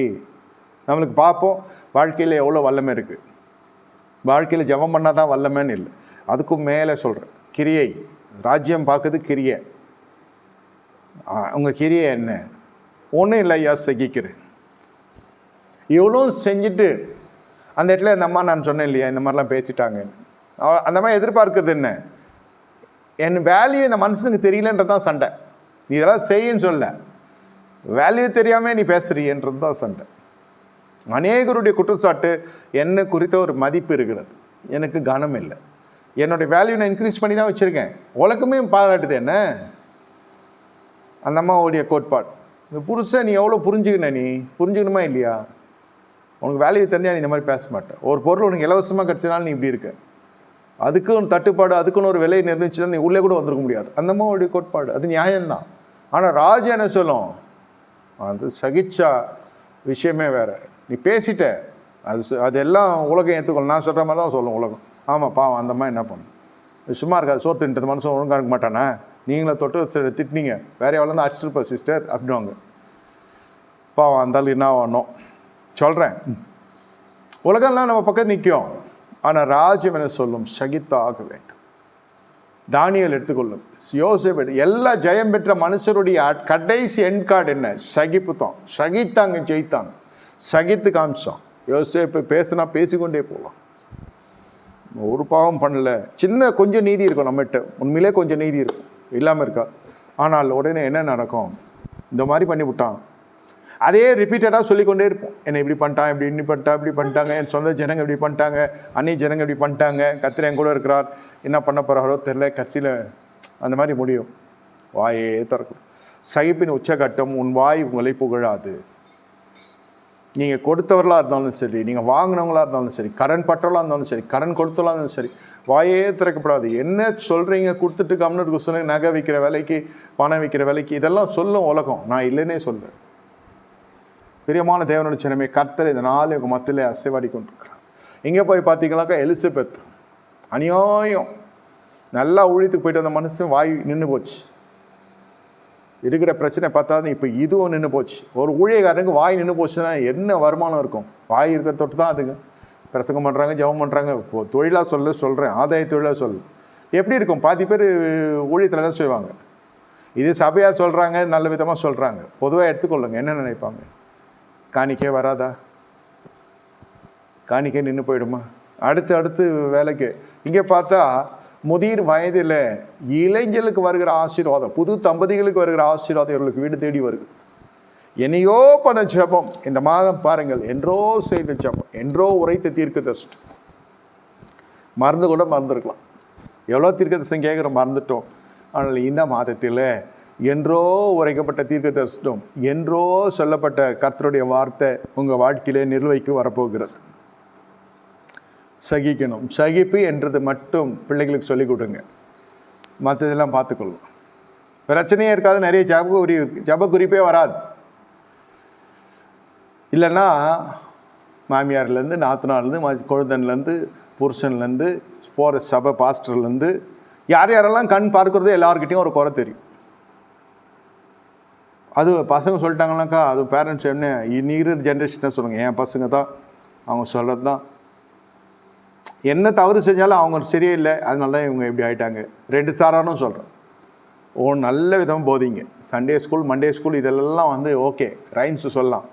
நம்மளுக்கு பார்ப்போம் வாழ்க்கையில் எவ்வளோ வல்லமை இருக்குது. வாழ்க்கையில் ஜெபம் பண்ணால் தான் வல்லமைன்னு இல்லை, அதுக்கும் மேலே சொல்கிறேன். கிரியை, ராஜ்யம் பார்க்குறது கிரியை. உங்கள் கிரியை என்ன? ஒன்றும் இல்லை ஐயா, சகிக்கிறேன். இவ்வளோ செஞ்சுட்டு அந்த இடத்துல இந்த அம்மா, நான் சொன்னேன் இல்லையா, இந்த மாதிரிலாம் பேசிட்டாங்க, அந்த மாதிரி எதிர்பார்க்கறது என்ன? என் வேல்யூ இந்த மனுஷனுக்கு தெரியலன்றது தான் சண்டை. நீ இதெல்லாம் செய்யன்னு சொல்ல, வேல்யூ தெரியாமல் நீ பேசுறியன்றது தான் சண்டை. அநேகருடைய குற்றச்சாட்டு என்ன குறித்த ஒரு மதிப்பு இருக்கிறது, எனக்கு கனம் இல்லை, என்னுடைய வேல்யூ நான் இன்க்ரீஸ் பண்ணி தான் வச்சுருக்கேன், உலகமே பாராட்டுது என்ன. அந்த அம்மாவுடைய கோட்பாடு, இந்த புருஷன் நீ எவ்வளோ புரிஞ்சுக்கணும், நீ புரிஞ்சுக்கணுமா இல்லையா? உனக்கு வேல்யூ தெரிஞ்சால் நீ இந்த மாதிரி பேச மாட்டேன். ஒரு பொருள் உனக்கு இலவசமாக கிடச்சினாலும் நீ இப்படி இருக்க, அதுக்குன்னு தட்டுப்பாடு, அதுக்குன்னு ஒரு விலை நிர்ணயிச்சு தான் நீ உள்ளே கூட வந்துருக்க முடியாது. அந்த அம்மாவுடைய கோட்பாடு அது நியாயம்தான். ஆனால் ராஜா என்ன சொல்லும், அது சகிச்சா விஷயமே வேறு. நீ பேசிட்ட, அதெல்லாம் உலகம் ஏற்றுக்கொள்ளும். நான் சொல்கிற மாதிரி தான் சொல்லும் உலகம். ஆமாம் பாவம், அந்த மாதிரி என்ன பண்ணும், சும்மா இருக்காது, சோறு தின்றது மனுஷன் ஒழுங்காக இருக்க மாட்டானே, நீங்களே தொட்டு திட்டினீங்க, வேற எவ்வளோ தான் அடிச்சிருப்பா சிஸ்டர் அப்படின்வாங்க. பாவம் அந்தாலும் என்ன ஆகணும் சொல்கிறேன். உலகம்லாம் நம்ம பக்கத்து நிற்கும். ஆனால் ராஜ்யம் என்ன சொல்லும், சகித்தாக வேண்டும். தானியேல் எடுத்துக்கொள்ளும், யோசேப்பு, எல்லா ஜெயம் பெற்ற மனுஷருடைய கடைசி எண்ட் கார்டு என்ன? சகிப்பு தான். சகித்தாங்க, ஜெயித்தாங்க, சகித்து காமிச்சான். யோசேப்பு பேசினா பேசிக்கொண்டே போகலாம், ஒரு பாவம் பண்ணல. சின்ன கொஞ்சம் நீதி இருக்கும் நம்மகிட்ட, உண்மையிலே கொஞ்சம் நீதி இருக்கும், இல்லாமல் இருக்கா. ஆனால் உடனே என்ன நடக்கும், இந்த மாதிரி பண்ணிவிட்டான். அதே ரிப்பீட்டடாக சொல்லிக்கொண்டே இருப்போம். என்னை இப்படி பண்ணிட்டான், இப்படி பண்ணிட்டான், இப்படி பண்ணிட்டாங்க, என் சொந்த ஜனங்க இப்படி பண்ணிட்டாங்க, அந்நிய ஜனங்க இப்படி பண்ணிட்டாங்க, கர்த்தர் என் கூட இருக்கிறார், என்ன பண்ண போகிறாரோ தெரில. கட்சியில் அந்த மாதிரி முடியும். வாயே திறக்கும். சகிப்பின் உச்சகட்டம், உன் வாய் உங்களை புகழாது. நீங்கள் கொடுத்தவர்களாக இருந்தாலும் சரி, நீங்கள் வாங்கினவங்களாக இருந்தாலும் சரி, கடன் பற்றவர்களாக இருந்தாலும் சரி, கடன் கொடுத்தவர்களாக இருந்தாலும் சரி, வாயே திறக்கப்படாது. என்ன சொல்கிறீங்க, கொடுத்துட்டு கம்னருக்கு சொல்லுங்க, நகை விற்கிற விலைக்கு, பணம் விற்கிற விலைக்கு, இதெல்லாம் சொல்லும் உலகம். நான் இல்லைன்னே சொல்கிறேன். பிரியமான தேவனுடைய ஜனமே, கர்த்தர் இந்த நாள் உங்கள் மத்தியிலே அசைவாடி கொண்டிருக்கிறார். இங்கே போய் பார்த்தீங்கன்னாக்கா எலிசபெத் அநியாயம், நல்லா ஊழியத்துக்கு போயிட்டு வந்த மனுஷன் வாய் நின்று போச்சு. இருக்கிற பிரச்சனை பார்த்தாது இப்போ இதுவும் நின்று போச்சு. ஒரு ஊழியக்காரனுக்கு வாய் நின்று போச்சுன்னா என்ன வருமானம் இருக்கும்? வாய் இருக்கிற தொட்டு தான் அதுங்க பிரசங்கம் பண்ணுறாங்க, ஜெபம் பண்ணுறாங்க. இப்போ தொழிலாக சொல்கிறேன், ஆதாய தொழிலாக எப்படி இருக்கும்? பாதி பேர் ஊழியத்தில் என்ன செய்வாங்க, இது சபையார் சொல்கிறாங்க, நல்ல விதமாக சொல்கிறாங்க, பொதுவாக எடுத்துக்கொள்ளுங்க. என்ன நினைப்பாங்க, காணிக்கே வராதா, காணிக்கே நின்று போயிடுமா, அடுத்து வேலைக்கு. இங்கே பார்த்தா முதிர் வயதில் இளைஞர்களுக்கு வருகிற ஆசீர்வாதம், புது தம்பதிகளுக்கு வருகிற ஆசீர்வாதம் இவர்களுக்கு வீடு தேடி வருது. என்னையோ பண்ண ஜெபம் இந்த மாதம் பாருங்கள், என்றோ செய்த ஜெபம், என்றோ உரைத்த தீர்க்கதரிசனம், மறந்து கூட மறந்துருக்கலாம். எவ்வளோ தீர்க்கதரிசனம் கேட்குறோம், மறந்துட்டோம். ஆனால் இந்த மாதத்தில் என்றோ உரைக்கப்பட்ட தீர்க்கதரிசனம், என்றோ சொல்லப்பட்ட கர்த்தருடைய வார்த்தை உங்கள் வாழ்க்கையிலே நிர்வகிக்க வரப்போகிறது. சகிக்கணும். சகிப்பு என்றது மட்டும் பிள்ளைகளுக்கு சொல்லிக் கொடுங்க, மற்றதெல்லாம் பார்த்துக்கொள்ளும். பிரச்சனையே இருக்காது, நிறைய ஜப குறிப்பே வராது. இல்லைன்னா மாமியார்லேருந்து, நாத்தனார்லேருந்து, கொழுந்தன்லேருந்து, புருஷன்லேருந்து, போகிற சபை பாஸ்டர்லேருந்து, யாரெல்லாம் கண் பார்க்குறதோ எல்லாருக்கிட்டையும் ஒரு குறை தெரியும். அது பசங்க சொல்லிட்டாங்கனாக்கா, அது பேரண்ட்ஸ் என்ன இன்னிரு ஜென்ரேஷன் சொல்லுங்கள், என் பசங்க தான், அவங்க சொல்கிறது தான். என்ன தவறு செஞ்சாலும் அவங்க சரியே இல்லை, அதனால தான் இவங்க இப்படி ஆகிட்டாங்க. 2 சாரானும் சொல்கிறேன். நல்ல விதமாக போதிங்க. சண்டே ஸ்கூல், மண்டே ஸ்கூல் இதெல்லாம் ஓகே, ரைம்ஸ் சொல்லலாம்.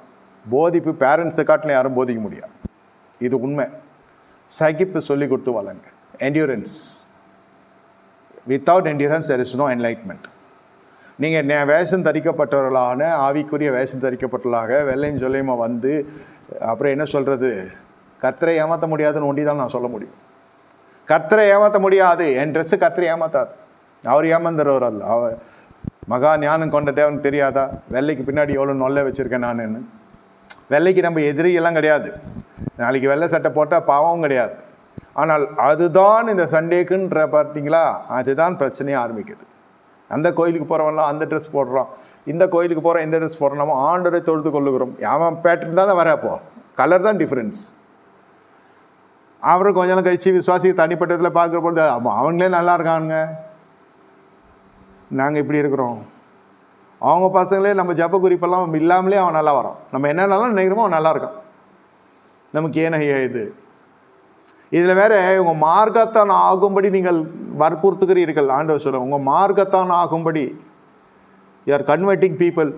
போதிப்பு பேரண்ட்ஸை காட்டிலும் யாரும் போதிக்க முடியாது, இது உண்மை. சகிப்பு சொல்லி கொடுத்து வளங்க. Endurance, without endurance there is no enlightenment. நீங்கள் வேஷம் தரிக்கப்பட்டவர்களான, ஆவிக்குரிய வேஷம் தரிக்கப்பட்டவர்களாக வெள்ளையும் சொல்லியுமா அப்புறம் என்ன சொல்கிறது, கர்த்தரை ஏமாற்ற முடியாதுன்னு ஒண்டி தான் நான் சொல்ல முடியும். கர்த்தரை ஏமாற்ற முடியாது, என் ட்ரெஸ்ஸு கர்த்தரை ஏமாத்தாது. அவர் ஏமாந்துறவர் அல்ல. அவர் மகா ஞானம் கொண்ட தேவனுக்கு தெரியாதா வெள்ளைக்கு பின்னாடி எவ்வளோ நொல்லை வச்சுருக்கேன் நான். வெள்ளைக்கு நம்ம எதிரியெல்லாம் கிடையாது, நாளைக்கு வெள்ளை சட்டை போட்டால் பாவமும் கிடையாது. ஆனால் அதுதான் இந்த சண்டேக்குன்ற பார்த்தீங்களா, அதுதான் பிரச்சனையே ஆரம்பிக்குது. அந்த கோயிலுக்கு போகிறவன்லாம் அந்த ட்ரெஸ் போடுறான், இந்த கோயிலுக்கு போகிறோம் இந்த ட்ரெஸ் போடுறோம். நம்ம ஆண்டரை தொழுது கொள்ளுகிறோம். அவன் பேட்டர்ன் தான் வரப்போ, கலர் தான் டிஃப்ரென்ஸ். அப்புறம் கொஞ்ச நாள் கழிச்சு விசுவாசி தனிப்பட்டத்தில் பார்க்குற பொழுது அவங்களே நல்லா இருக்கானுங்க, நாங்கள் இப்படி இருக்கிறோம். அவங்க பசங்களே நம்ம ஜப குறிப்பெல்லாம் இல்லாமலே அவன் நல்லா வரான். நம்ம என்னென்னலாம் நினைக்கிறோமோ அவன் நல்லா இருக்கான். நமக்கு ஏன் ஐயா இது? இதில் வேற உங்கள் மார்க்கத்தான் ஆகும்படி நீங்கள் வற்புறுத்துகிறீர்கள். ஆண்டவர் சொல்ல உங்கள் மார்க்கத்தான் ஆகும்படி, யூ ஆர் கன்வெர்ட்டிங் பீப்புள்.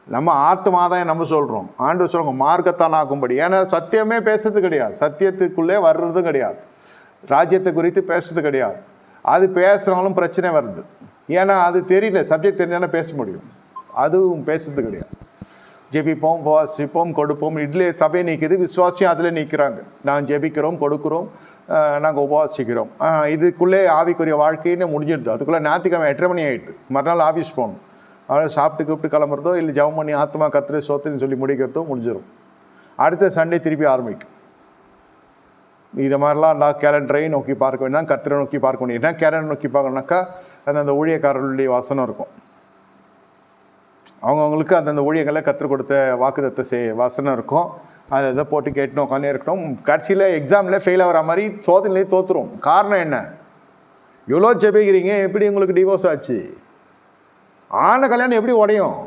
நம்ம ஆத்மாதான் நம்ம சொல்கிறோம். ஆண்டவர் சொல்ல உங்கள் மார்க்கத்தான் ஆகும்படி. ஏன்னா சத்தியமே பேசுறது கிடையாது, சத்தியத்துக்குள்ளே வர்றதும் கிடையாது, ராஜ்யத்தை குறித்து பேசுறது கிடையாது. அது பேசுனாலும் பிரச்சனை வருது. ஏன்னா அது தெரியல, சப்ஜெக்ட் தெரிஞ்சானே பேச முடியும். அதுவும் பேசுறது கிடையாது. ஜெபிப்போம், உபவாசிப்போம், கொடுப்போம். இதில் சபை நிற்குது, விசுவாசியும் அதில் நிற்கிறாங்க. நான் ஜெபிக்கிறோம், கொடுக்குறோம், நாங்கள் உபவாசிக்கிறோம். இதுக்குள்ளே ஆவிக்குரிய வாழ்க்கைன்னு முடிஞ்சிடுது. அதுக்குள்ளே ஞாயிற்றுக்கிழமை 8:30 மணி ஆகிடுது. மறுநாள் ஆஃபீஸ் போகணும். அவள் சாப்பிட்டு கூப்பிட்டு கிளம்புறதோ இல்லை ஜெபம் பண்ணி ஆத்மா கத்திர சோத்துன்னு சொல்லி முடிக்கிறதோ முடிஞ்சிடும். அடுத்த சண்டே திருப்பி ஆரம்பிக்கும். இது மாதிரிலாம் நான் கேலண்டரையும் நோக்கி பார்க்க வேண்டாம், கத்திரை நோக்கி பார்க்க வேண்டிய. என்ன கேலண்டர் நோக்கி பார்க்கணுனாக்கா அந்த ஊழியக்காரர்களுடைய வசனம் இருக்கும். அவங்கவுங்களுக்கு அந்தந்த ஊழியர்களில் கற்றுக் கொடுத்த வாக்குத்தத்த வசனம் இருக்கும். அதை இதை போட்டு கேட்டுன்னு உட்காந்தே இருக்கணும். கடைசியில் எக்ஸாமில் ஃபெயில் ஆகிற மாதிரி சோதனையிலே தோற்றுரும். காரணம் என்ன? எவ்வளோ ஜெபிக்கிறீங்க, எப்படி உங்களுக்கு டிவோர்ஸ் ஆச்சு? ஆன கல்யாணம் எப்படி உடையும்?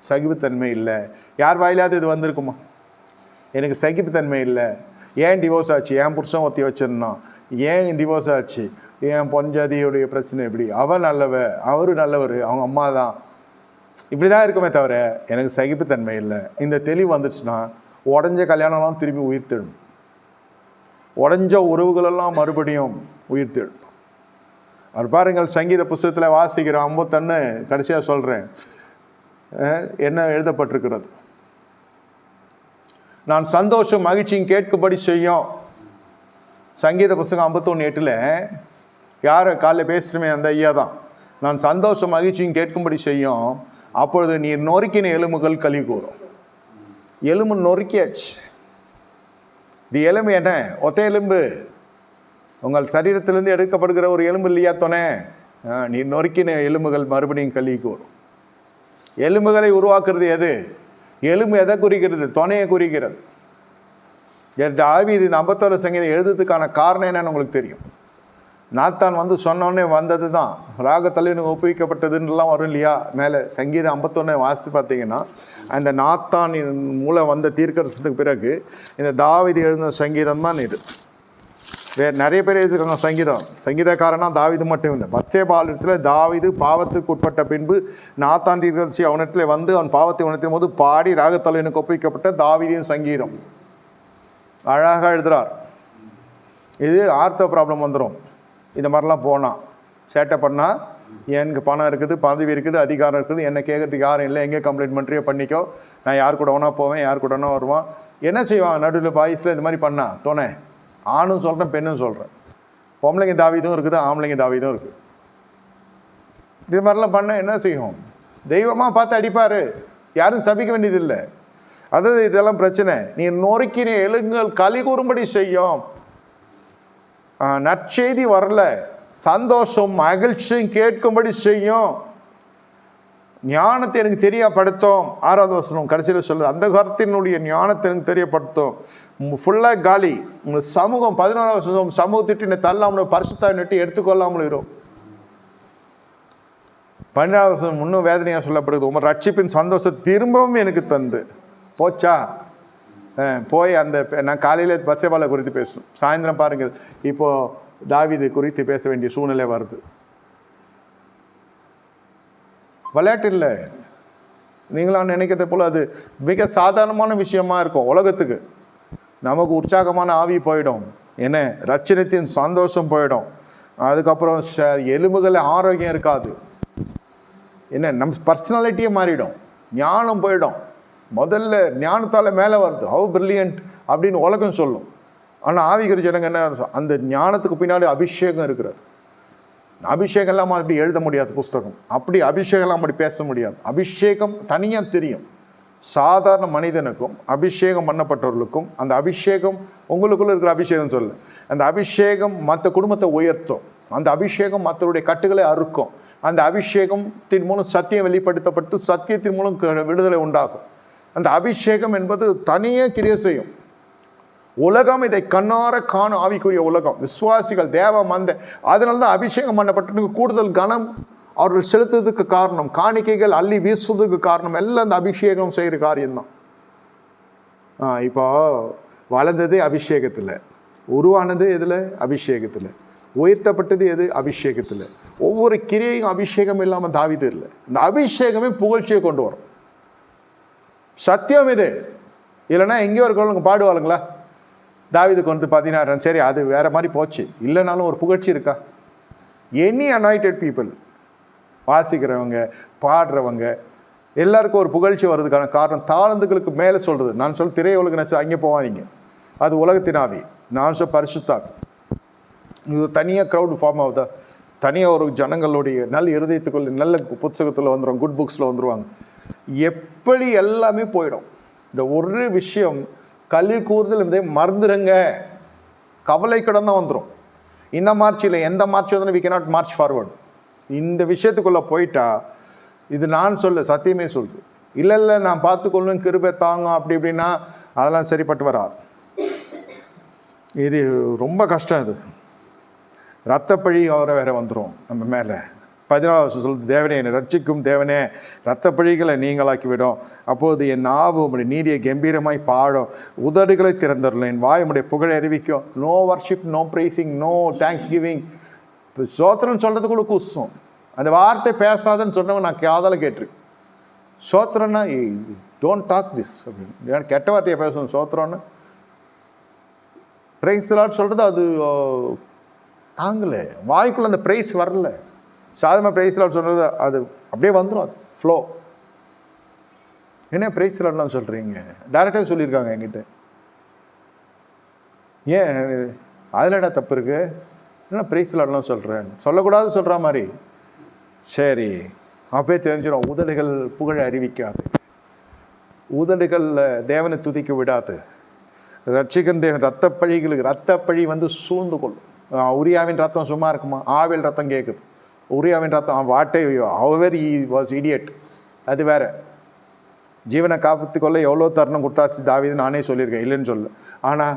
சகிப்புத்தன்மை இல்லை. யார் வாயிலாவது இது வந்திருக்குமா? எனக்கு சகிப்புத்தன்மை இல்லை, ஏன் டிவோர்ஸ் ஆச்சு? என் புருஷன் ஒத்தி வச்சிருந்தான், ஏன் டிவோர்ஸ் ஆச்சு? என் பொஞ்சாதியுடைய பிரச்சனை எப்படி? அவன் நல்லவ, அவரு நல்லவர், அவங்க அம்மா தான். இப்படி தான் இருக்குமே தவிர எனக்கு சகிப்புத்தன்மை இல்லை. இந்த தெளிவு வந்துச்சுன்னா உடஞ்ச கல்யாணம்லாம் திரும்பி உயிர்த்தெழும், உடஞ்ச உறவுகளெல்லாம் மறுபடியும் உயிர்த்தெழும். அவர் பாருங்கள், சங்கீத புஸ்தகத்தில் வாசிக்கிற 51 கடைசியாக சொல்கிறேன் என்ன எழுதப்பட்டிருக்கிறது. நான் சந்தோஷம் மகிழ்ச்சியும் கேட்கும்படி செய்யும். சங்கீத புஸ்தகம் 51:8 யார் காலையில் பேசுகிறமே அந்த ஐயா தான். நான் சந்தோஷம் மகிழ்ச்சியும் கேட்கும்படி செய்யும், அப்பொழுது நீர் நொறுக்கின எலும்புகள் கழி கூறும். எலும்பு நொறுக்கியாச்சு. இது எலும்பு என்ன? ஒத்த எலும்பு, உங்கள் சரீரத்திலிருந்து எடுக்கப்படுகிற ஒரு எலும்பு இல்லையா தொனை? நீர் நொறுக்கின எலும்புகள் மறுபடியும் கழி கூறும். எலும்புகளை உருவாக்குறது எது? எலும்பு எதை குறிக்கிறது? தொனையை குறிக்கிறது. தாவீது இந்த 51 சங்கீதம் எழுதுறதுக்கான காரணம் என்னன்னு உங்களுக்கு தெரியும். நாத்தான் வந்து சொன்னோடனே வந்தது தான். ராகத்தலைன்னு ஒப்புவிக்கப்பட்டதுன்னெலாம் வரும் இல்லையா மேலே. சங்கீதம் 51 வாசித்து பார்த்தீங்கன்னா அந்த நாத்தான் மூலம் வந்த தீர்க்கதரிசனத்துக்கு பிறகு இந்த தாவீது எழுதின சங்கீதம் தான் இது. வேறு நிறைய பேர் எழுதிருக்காங்க சங்கீதம். சங்கீதக்காரனா தாவீது மட்டும் இல்லை. பத்சேபாள் இடத்துல தாவீது பாவத்துக்கு உட்பட்ட பின்பு நாத்தான் தீர்க்கதரிசி அவனிடத்துல வந்து அவன் பாவத்தை உணர்த்தும் போது பாடி ராகத்தலைனுக்கு ஒப்புவிக்கப்பட்ட தாவீதின் சங்கீதம் அழகாக எழுதுகிறார். இது ஆர்த்தோ ப்ராப்ளம் வந்துடும். இந்த மாதிரிலாம் போனால் சேட்டை பண்ணால், எனக்கு பணம் இருக்குது, பதவி இருக்குது, அதிகாரம் இருக்குது, என்னை கேட்கறதுக்கு யாரும் இல்லை, எங்கே கம்ப்ளைண்ட் பண்ணுறியோ பண்ணிக்கோ, நான் யார் கூட வேணா போவேன், யார் கூட வேணா வருவான். என்ன செய்வான்? நடுவில் பாய்ஸில் இந்த மாதிரி பண்ணா தோணை. ஆணும் சொல்கிறேன், பெண்ணும் சொல்கிறேன். பொம்பளைங்க தாவீதும் இருக்குது, ஆம்பளைங்க தாவீதும் இருக்குது. இது மாதிரிலாம் பண்ண என்ன செய்யும்? தெய்வமாக பார்த்து அடிப்பார். யாரும் சபிக்க வேண்டியதில்லை. அதாவது இதெல்லாம் பிரச்சனை. நீ நொறுக்கின எலும்புகள் களி கூறும்படி செய்யும். நற்செய்தி வரல, சந்தோஷம் மகிழ்ச்சியும் கேட்கும்படி செய்யும். ஞானத்தை எனக்கு தெரியப்படுத்தும். 6வது வசனம் கடைசியில் சொல்லுது, அந்த கருத்தினுடைய ஞானத்தை எனக்கு தெரியப்படுத்தும். ஃபுல்லாக காலி உங்கள் சமூகம். 11வது வசனம், சமூகத்திட்டு தள்ளாமல் பரிசுத்தாய் நட்டு எடுத்துக்கொள்ளாமல் இருக்கும். 12வது வசனம் இன்னும் வேதனையாக சொல்லப்படுது, உங்கள் ரட்சிப்பின் சந்தோஷத்தை திரும்பவும் எனக்கு தந்து போச்சா. போய் அந்த நான் காலையில் பத்சேபாளை குறித்து பேசணும், சாயந்தரம் பாருங்கள் இப்போது தாவீது குறித்து பேச வேண்டிய சூழ்நிலை வருது. விளையாட்டு இல்லை. நீங்களாம் நினைக்கிறத போல் அது மிக சாதாரணமான விஷயமா இருக்கும். உலகத்துக்கு நமக்கு உற்சாகமான ஆவி போயிடும், என்ன ரட்சணத்தின் சந்தோஷம் போயிடும். அதுக்கப்புறம் எலும்புகள் ஆரோக்கியம் இருக்காது, என்ன நம்ம பர்சனாலிட்டியே மாறிடும், ஞானம் போயிடும். முதல்ல ஞானத்தால் மேலே வருது, ஹவு பிரில்லியன்ட் அப்படின்னு உலகம் சொல்லும். ஆனால் ஆவிக்குரிய ஜனங்க என்ன, அந்த ஞானத்துக்கு பின்னாடி அபிஷேகம் இருக்கிறது. அபிஷேகம் இல்லாமல் அப்படி எழுத முடியாது புஸ்தகம், அப்படி அபிஷேகம் இல்லாமல் அப்படி பேச முடியாது. அபிஷேகம் தனியாக தெரியும். சாதாரண மனிதனுக்கும் அபிஷேகம் பண்ணப்பட்டவர்களுக்கும் அந்த அபிஷேகம், உங்களுக்குள்ளே இருக்கிற அபிஷேகம் சொல்லு, அந்த அபிஷேகம் மற்ற குடும்பத்தை உயர்த்தும். அந்த அபிஷேகம் மற்றவருடைய கட்டுகளை அறுக்கும். அந்த அபிஷேகத்தின் மூலம் சத்தியம் வெளிப்படுத்தப்பட்டு சத்தியத்தின் மூலம் விடுதலை உண்டாகும். அந்த அபிஷேகம் என்பது தனியே கிரியை செய்யும். உலகம் இதை கண்ணார காணும் ஆவிக்குரிய உலகம். விசுவாசிகள் தேவ மந்த, அதனால தான் அபிஷேகம் பண்ணப்பட்டு கூடுதல் கனம் அவர்கள் செலுத்துறதுக்கு காரணம், காணிக்கைகள் அள்ளி வீசுவதற்கு காரணம் எல்லாம் அந்த அபிஷேகம் செய்கிற காரியம்தான். இப்போ வளர்ந்தது அபிஷேகத்தில், உருவானது எதில்? அபிஷேகத்தில். உயர்த்தப்பட்டது எது? அபிஷேகத்தில். ஒவ்வொரு கிரியையும் அபிஷேகம் இல்லாமல் தாவிது இல்லை. இந்த அபிஷேகமே புகழ்ச்சியை கொண்டு வரும். சத்தியம் இது. இல்லைன்னா எங்கேயோ இருக்கிறவங்க பாடுவாளுங்களா? தாவீதுக்கு வந்து 16, சரி அது வேற மாதிரி போச்சு, இல்லைனாலும் ஒரு புகழ்ச்சி இருக்கா? எனி அனாயிட்டட் பீப்புள், வாசிக்கிறவங்க பாடுறவங்க எல்லாருக்கும் ஒரு புகழ்ச்சி வர்றதுக்கான காரணம் தாளந்துகளுக்கு மேலே சொல்கிறது. நான் திரையுலக நச்சு அங்கே போவானீங்க, அது உலகத்தின் ஆவி. நான் பரிசுத்தாவி. இது தனியாக க்ரௌடு ஃபார்ம் ஆகுதா? தனியாக ஒரு ஜனங்களுடைய நல்ல இருதயத்துக்குள்ள நல்ல புத்தகத்தில் வந்துடும், குட் புக்ஸில் வந்துடுவாங்க. எப்படி எல்லாமே போயிடும். இந்த ஒரு விஷயம் கல்வி கூறுதல் இதை மறந்துடுங்க, கவலை கடன் தான் வந்துடும். இந்த மார்ச்சில் எந்த மார்ச் வந்து வி கேனாட் மார்ச் ஃபார்வர்டு. இந்த விஷயத்துக்குள்ளே போயிட்டா, இது நான் சொல்ல சத்தியமே சொல்லுது. இல்லை நான் பார்த்துக்கொள்ளும் கிருபை தாங்கும் அப்படி இப்படின்னா அதெல்லாம் சரிப்பட்டு வராது. இது ரொம்ப கஷ்டம். இது ரத்தப்பழி அவரை வேற வந்துடும் நம்ம மேலே. 14 சொல்லுது, தேவனே என்னை ரட்சிக்கும் தேவனே, ரத்தப்பழிகளை நீங்களாக்கிவிடும். அப்போது என் நாவு உடைய நீதியை கம்பீரமாய் பாடும், உதடுகளை திறந்துடலும், என் வாய் உடைய புகழை அறிவிக்கும். No worship, no praising, no thanks giving. இப்போ சோத்திரம்னு சொல்கிறதுக்குள்ள கூசும். அந்த வார்த்தை பேசாதன்னு சொன்னவங்க நான் காதால் கேட்டிருக்கேன். சோத்திரம்னா டோன்ட் டாக் திஸ் அப்படின்னு, கெட்ட வார்த்தையை பேசணும். சோத்திரம்னு ப்ரைஸ் லார்ட் சொல்கிறது அது தாங்கலை, வாய்க்குள்ள அந்த ப்ரைஸ் வரல. சாதமாக ப்ரைஸ் லார்ட் சொல்கிறது அது அப்படியே வந்துடும், அது ஃப்ளோ. என்ன ப்ரைஸ் லார்ட்லாம் சொல்கிறீங்க? டேரெக்டாக சொல்லியிருக்காங்க என்கிட்ட. ஏன் அதில் தப்பு இருக்குது? என்ன ப்ரைஸ் லார்ட்லாம் சொல்கிறேன், சொல்லக்கூடாது சொல்கிற மாதிரி. சரி, அப்படியே தெரிஞ்சிடும். உதடுகள் புகழை அறிவிக்காது, உதடுகள் தேவனை துதிக்க விடாது. ரட்சிகன் தேவன் ரத்தப்பழிகளுக்கு ரத்தப்பழி வந்து சூழ்ந்து கொள்ளும். உரியாவின் ரத்தம் சும்மா இருக்குமா? ஆவில் ரத்தம் கேட்குது. உரியாவின் ரத்தம் வாட்டை அவர் வாஸ் இடியட், அது வேற. ஜீவனை காப்பாற்றி கொள்ள எவ்வளோ தருணம் கொடுத்தாச்சு தாவீது, நானே சொல்லியிருக்கேன், இல்லைன்னு சொல்ல. ஆனால்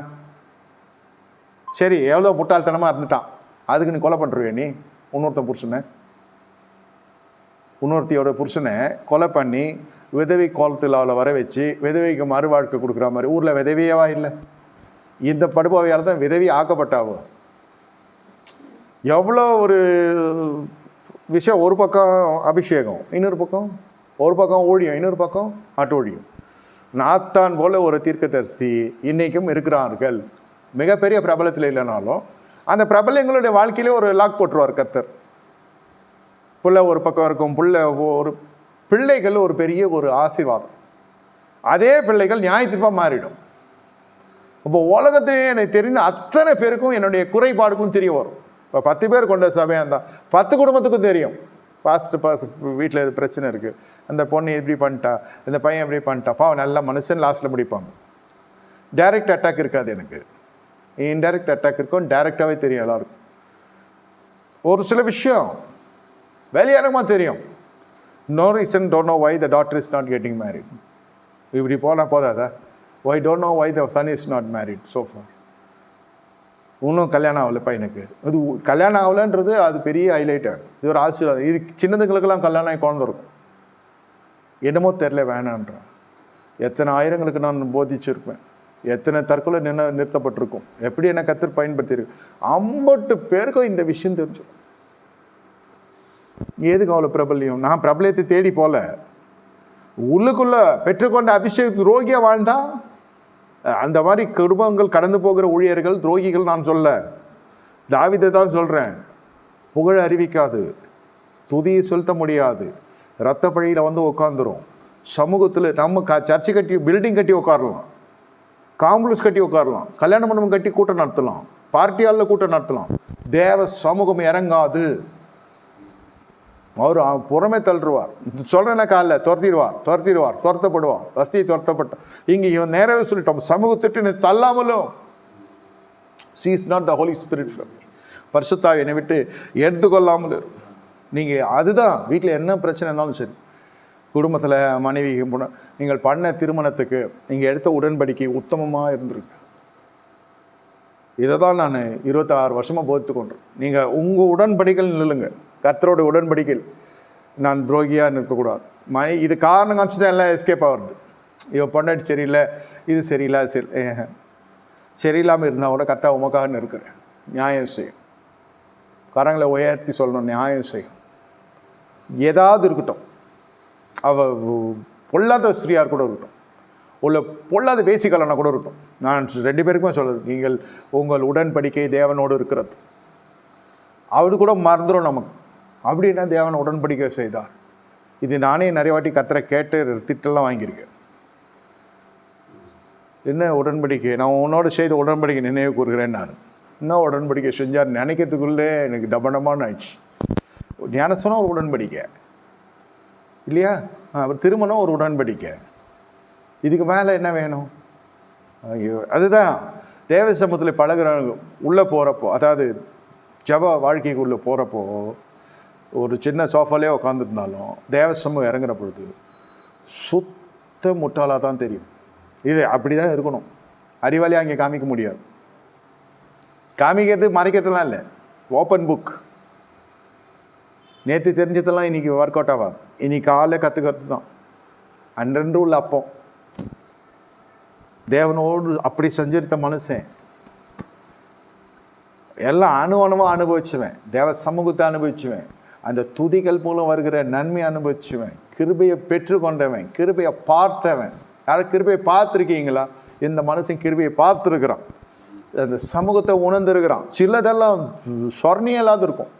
சரி, எவ்வளோ முட்டாள்தனமாக இருந்துட்டான், அதுக்கு நீ கொலை பண்ணுருவே? நீ இன்னொருத்தியோட புருஷனை கொலை பண்ணி விதவை கோலத்தில் அவளை வர வச்சு விதவைக்கு மறுவாழ்க்கை கொடுக்குற மாதிரி. ஊரில் விதவியவா இல்லை? இந்த படுபாவையால் தான் விதவி ஆக்கப்பட்டாவோ. எவ்வளோ ஒரு விஷயம். ஒரு பக்கம் அபிஷேகம், இன்னொரு பக்கம் ஊழியம், இன்னொரு பக்கம் அட்டோழியம். நாத்தான் போல ஒரு தீர்க்கதரிசி இன்னைக்கும் இருக்கிறார்கள். மிகப்பெரிய பிரபலத்தில் இல்லைனாலும் அந்த பிரபலங்களுடைய வாழ்க்கையிலே ஒரு லாக் போட்டுருவார் கர்த்தர். புள்ள ஒரு பக்கம் இருக்கும், பிள்ளைகள் ஒரு பெரிய ஒரு ஆசீர்வாதம். அதே பிள்ளைகள் நியாயத்தீர்ப்பாக மாறிடும். இப்போ உலகத்தையே எனக்கு தெரிந்த அத்தனை பேருக்கும் என்னுடைய குறைபாடுகளும் தெரிய வரும். இப்போ 10 பேர் கொண்ட சபையாக இருந்தால் 10 குடும்பத்துக்கும் தெரியும். பாஸ்டர் வீட்டில் எது பிரச்சனை இருக்குது, அந்த பொண்ணு எப்படி பண்ணிட்டா, இந்த பையன் எப்படி பண்ணிட்டா, பாவம் நல்ல மனுஷன் லாஸ்ட்டில் முடிப்பாங்க. டைரக்ட் அட்டாக் இருக்காது எனக்கு, இன்டைரக்ட் அட்டாக் இருக்கும். டைரெக்டாகவே தெரியும் எல்லாருக்கும். ஒரு சில விஷயம் வெளியரங்கமாக தெரியும். No reason, don't know why the daughter is not getting married. இப்படி போனால் போதாதா? Why don't know why the son is not married so far. இன்னும் கல்யாணம் ஆகலை பையனுக்கு. இது கல்யாணம் ஆகலைன்றது அது பெரிய ஹைலைட் ஆகிடும். இது ஒரு ஆசீர்வாதம். இது சின்னதுங்களுக்கெல்லாம் கல்யாணம் ஆகி குழந்தை இருக்கும். என்னமோ தெரில வேணான்றான். எத்தனை ஆயிரங்களுக்கு நான் போதிச்சிருப்பேன், எத்தனை தற்கொலை நிறுத்தப்பட்டிருக்கும், எப்படி என்ன கத்தர் பயன்படுத்தியிருக்கு. 50 பேருக்கும் இந்த விஷயம் தெரிஞ்சிடும். எதுக்கு அவ்வளோ பிரபல்யம்? நான் பிரபலத்தை தேடி போல, உள்ளுக்குள்ள பெற்றுக்கொண்ட அபிஷேக துரோகியாக வாழ்ந்தா அந்த மாதிரி குடும்பங்கள் கடந்து போகிற ஊழியர்கள் துரோகிகள் நான் சொல்ல, தாவீதை தான் சொல்கிறேன். புகழ் அறிவிக்காது, துதியை செலுத்த முடியாது, இரத்த பழியில் வந்து உட்காந்துரும். சமூகத்தில் நம்ம சர்ச்சை கட்டி பில்டிங் கட்டி உட்காரலாம், காம்ப்ளெக்ஸ் கட்டி உட்காரலாம், கல்யாண மண்டபம் கட்டி கூட்டம் நடத்தலாம், பார்ட்டி ஹாலில் கூட்டம் நடத்தலாம். தேவ சமூகம் இறங்காது. அவர் புறமே தள்ளுவார். சொல்கிறேன்னா காலைல துரத்தப்படுவார். வசதியை துரத்தப்பட்ட இங்கே இவன் நேரவே சொல்லிட்டோம், சமூகத்திட்டு தள்ளாமலும். She is not the holy spirit from me. பரிசுத்தாவி என்னை விட்டு எடுத்துக்கொள்ளாமல். நீங்கள் அதுதான் வீட்டில் என்ன பிரச்சனை இருந்தாலும் சரி, குடும்பத்தில் மனைவி நீங்கள் பண்ண திருமணத்துக்கு நீங்கள் எடுத்த உடன்படிக்கை உத்தமமாக இருந்திருக்கு. இதை தான் நான் 26 வருஷமாக போதித்து கொண்டேன். நீங்கள் உங்கள் உடன்படிக்கையில் நில்லுங்க. கர்த்தரோட உடன்படிக்கையில் நான் துரோகியாக நிற்கக்கூடாது. இது காரணம் காமிச்சு தான் எல்லாம் எஸ்கேப் ஆகுறது. இவன் பொண்டாட்டி சரியில்லை, இது சரியில்லை, சரியில்லாமல் இருந்தால் கூட கர்த்தா உமக்காக இருக்கிறேன். நியாயம் செய்யும். கரங்களை உயர்த்தி சொல்லணும், நியாயம் செய்யும். ஏதாவது இருக்கட்டும், அவள் பொல்லாத ஸ்திரியார் கூட இருக்கட்டும், உள்ள பொல்லாத பேசிக்கலன்னா கூட இருக்கட்டும், நான் 2 பேருக்குமே சொல்கிறது, நீங்கள் உங்கள் உடன்படிக்கை தேவனோடு இருக்கிறது. அவரு கூட மறந்துடும் நமக்கு. அப்படின்னா தேவன் உடன்படிக்கை செய்தார். இது நானே நிறைய வாட்டி கர்த்தரை கேட்டு திட்டெல்லாம் வாங்கியிருக்கேன். என்ன உடன்படிக்கை? நான் உன்னோட செய்த உடன்படிக்கை நினைவு கூறுகிறேன்னாரு. இன்னும் உடன்படிக்கை செஞ்சார் நினைக்கிறதுக்குள்ளே எனக்கு டபடமான ஆயிடுச்சு. ஞானஸ்தானம் ஒரு உடன்படிக்கை இல்லையா? அவர் திருமணம் ஒரு உடன்படிக்கை. இதுக்கு மேலே என்ன வேணும்? ஐயோ, அதுதான் தேவ சமூகத்தில் பழகுறவங்க உள்ளே போகிறப்போ, அதாவது ஜப வாழ்க்கைக்கு உள்ளே போகிறப்போ, ஒரு சின்ன சோஃபாலே உட்காந்துருந்தாலும் தேவ சமூகம் இறங்குற பொழுது சுத்த முட்டாளாக தான் தெரியும். இது அப்படி தான் இருக்கணும். அறிவாளியாக அங்கே காமிக்க முடியாது. காமிக்கிறது மறைக்கிறதுலாம் இல்லை, ஓப்பன் புக். நேற்று தெரிஞ்சதெல்லாம் இன்றைக்கி ஒர்க் அவுட் ஆகாது. இன்னைக்கு காலையில் கற்றுக்கிறது தான். அன்றன்று உள்ள அப்போ தேவனோடு அப்படி சஞ்சரித்த மனுஷன் எல்லாம் அணுவணுமாக அனுபவிச்சுவேன். தேவ சமூகத்தை அனுபவிச்சுவேன். அந்த துதிகள் மூலம் வருகிற நன்மையை அனுபவிச்சுவேன். கிருபையை பெற்றுக்கொண்டவன், கிருபையை பார்த்தவன். யாரும் கிருபையை பார்த்துருக்கீங்களா? இந்த மனுஷன் கிருபையை பார்த்துருக்குறான், அந்த சமூகத்தை உணர்ந்துருக்கிறான். சிலதெல்லாம் சொர்ணியலாது இருக்கும்.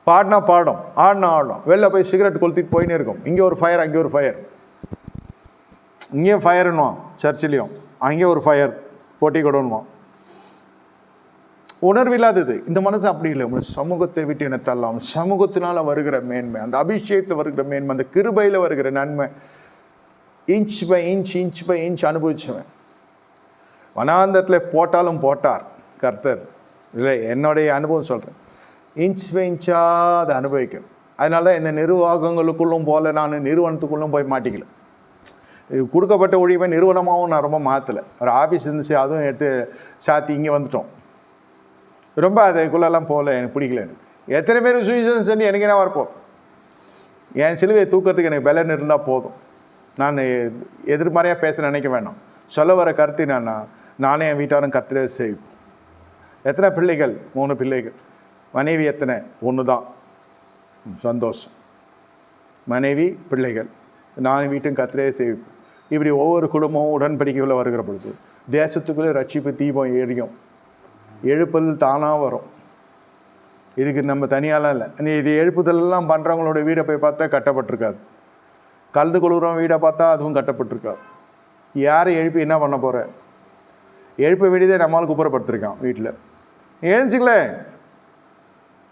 பாடினா பாடும், ஆடினா ஆடும். வெளில போய் சிகரெட் கொளுத்திட்டு போயின்னு இருக்கும். இங்கே ஒரு ஃபயர், அங்கே ஒரு ஃபயர். இங்கேயும் ஃபயருன்னுவான், சர்ச்சிலையும் அங்கே ஒரு ஃபயர் போட்டி கொடுன்னுவான். உணர்வு இல்லாதது. இந்த மனசு அப்படி இல்லை. சமூகத்தை விட்டு என்ன தள்ளலாம். சமூகத்தினால் வருகிற மேன்மை, அந்த அபிஷேகத்தில் வருகிற மேன்மை, அந்த கிருபையில் வருகிற நன்மை இன்ச் பை இன்ச் அனுபவிச்சவன். வனாந்தரத்தில் போட்டாலும் போட்டார் கர்த்தர். இல்லை, என்னுடைய அனுபவம் சொல்கிறேன். இன்ச் பை இன்ச்சாக அதை அனுபவிக்கும். அதனால தான் இந்த நிர்வாகங்களுக்குள்ளும் போல நான் நிறுவனத்துக்குள்ளும் போய் மாட்டிக்கல. கொடுக்கப்பட்ட ஒழிவை நிறுவனமாகவும் நான் ரொம்ப மாற்றலை. ஒரு ஆஃபீஸ் இருந்துச்சு, அதுவும் எடுத்து சாத்தி இங்கே வந்துட்டோம். ரொம்ப அதுக்குள்ளெல்லாம் போகல, எனக்கு பிடிக்கல. எத்தனை பேர் சுவிசேஷம் செஞ்சு எனக்கு என்ன வரப்போம்? என் சிலுவையை தூக்கத்துக்கு எனக்கு பலன் இருந்தால் போதும். நான் எதிர்மறையாக பேச நினைக்க வேண்டாம். சொல்ல வர கருத்து என்னன்னா, நானே என் வீட்டாரும் கர்த்தரை செய்வோம். எத்தனை பிள்ளைகள்? 3 பிள்ளைகள். மனைவி எத்தனை? 1 தான். சந்தோஷம். மனைவி, பிள்ளைகள், நான் வீட்டும் கர்த்தரை செய்வோம். இப்படி ஒவ்வொரு குடும்பமும் உடன்படிக்கைக்குள்ளே வருகிற பொழுது தேசத்துக்குள்ளே ரட்சிப்பு தீபம் எரியும். எழுப்புதல் தானாக வரும். இதுக்கு நம்ம தனியாலாம் இல்லை. இது எழுப்புதலெல்லாம் பண்ணுறவங்களோட வீடை போய் பார்த்தா கட்டப்பட்டிருக்காது. கலந்து கொள்கிறவங்க வீடை பார்த்தா அதுவும் கட்டப்பட்டிருக்காது. யாரை எழுப்பி என்ன பண்ண போகிற? எழுப்ப வேண்டியதே நம்மளால் குப்புறப்படுத்திருக்கான் வீட்டில். எழுந்துச்சிக்கல.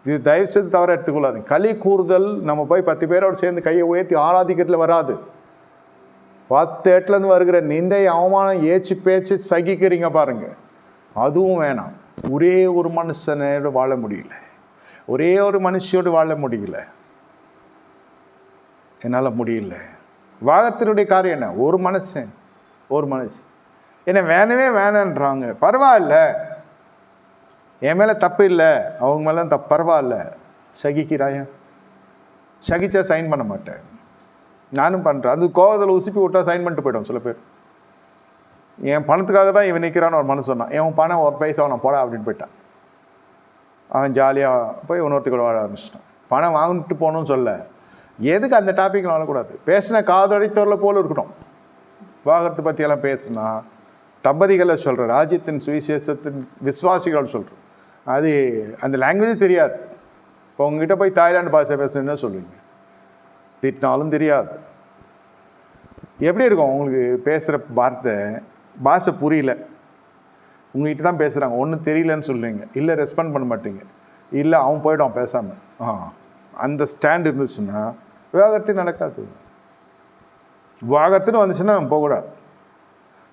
இது தயவுசெய்து தவற எடுத்துக்கொள்ளாது. களி கூறுதல் நம்ம போய் 10 பேரோடு சேர்ந்து கையை உயர்த்தி ஆராதிக்கிறதுல வராது. 10 இடத்துலேருந்து வருகிற நிந்தை, அவமானம், ஏச்சு பேச்சு சகிக்கிறீங்க பாருங்க, அதுவும் வேணாம். ஒரே ஒரு மனுஷனோடு வாழ முடியல, ஒரே ஒரு மனுஷியோடு வாழ முடியல, என்னால் முடியல. வாகத்தினுடைய காரியம் என்ன? ஒரு மனுஷன் என்ன வேணவே வேணான்றாங்க. பரவாயில்ல, என் மேலே தப்பு இல்லை, அவங்க மேலே தான் தப்பு. பரவாயில்ல, சகிக்கிறாயா? சகிச்சா சைன் பண்ண மாட்டேன். நானும் பண்ணுறேன். அது கோவத்தில் உசுப்பி விட்டா சைன் பண்ணிட்டு போய்டும் சில பேர். என் பணத்துக்காக தான் இவன் நிற்கிறான்னு ஒரு மனசு சொன்னான். என் பணம் ஒரு பைசா நான் போட அப்படின்னு போயிட்டான். அவன் ஜாலியாக போய் இன்னொருத்துக்கூட வாழ ஆரம்பிச்சிட்டான். பணம் வாங்கிட்டு போகணும்னு சொல்ல. எதுக்கு அந்த டாப்பிக்கில் வாழக்கூடாது? பேசின காதடித்தவரில் போல இருக்கட்டும். விவாகரத்தை பற்றியெல்லாம் பேசுனா தம்பதிகளை சொல்கிறேன், ராஜ்யத்தின் சுவிசேஷத்தின் விசுவாசிகள் சொல்கிறேன். அது அந்த லாங்குவேஜ் தெரியாது. இப்போ உங்ககிட்ட போய் தாய்லாந்து பாஷை பேசுன்னு சொல்லுவீங்க, திட்டினாலும் தெரியாது. எப்படி இருக்கும் உங்களுக்கு? பேசுகிற வார்த்தை பாஷை புரியல, உங்கள்கிட்ட தான் பேசுகிறாங்க, ஒன்றும் தெரியலன்னு சொல்லுவீங்க, இல்லை ரெஸ்பாண்ட் பண்ண மாட்டீங்க, இல்லை அவன் போய்டும் பேசாமல். அந்த ஸ்டாண்ட் இருந்துச்சுன்னா விவாகரத்து நடக்காது. விவாகரத்துன்னு வந்துச்சுன்னா நம்ம போகக்கூடாது.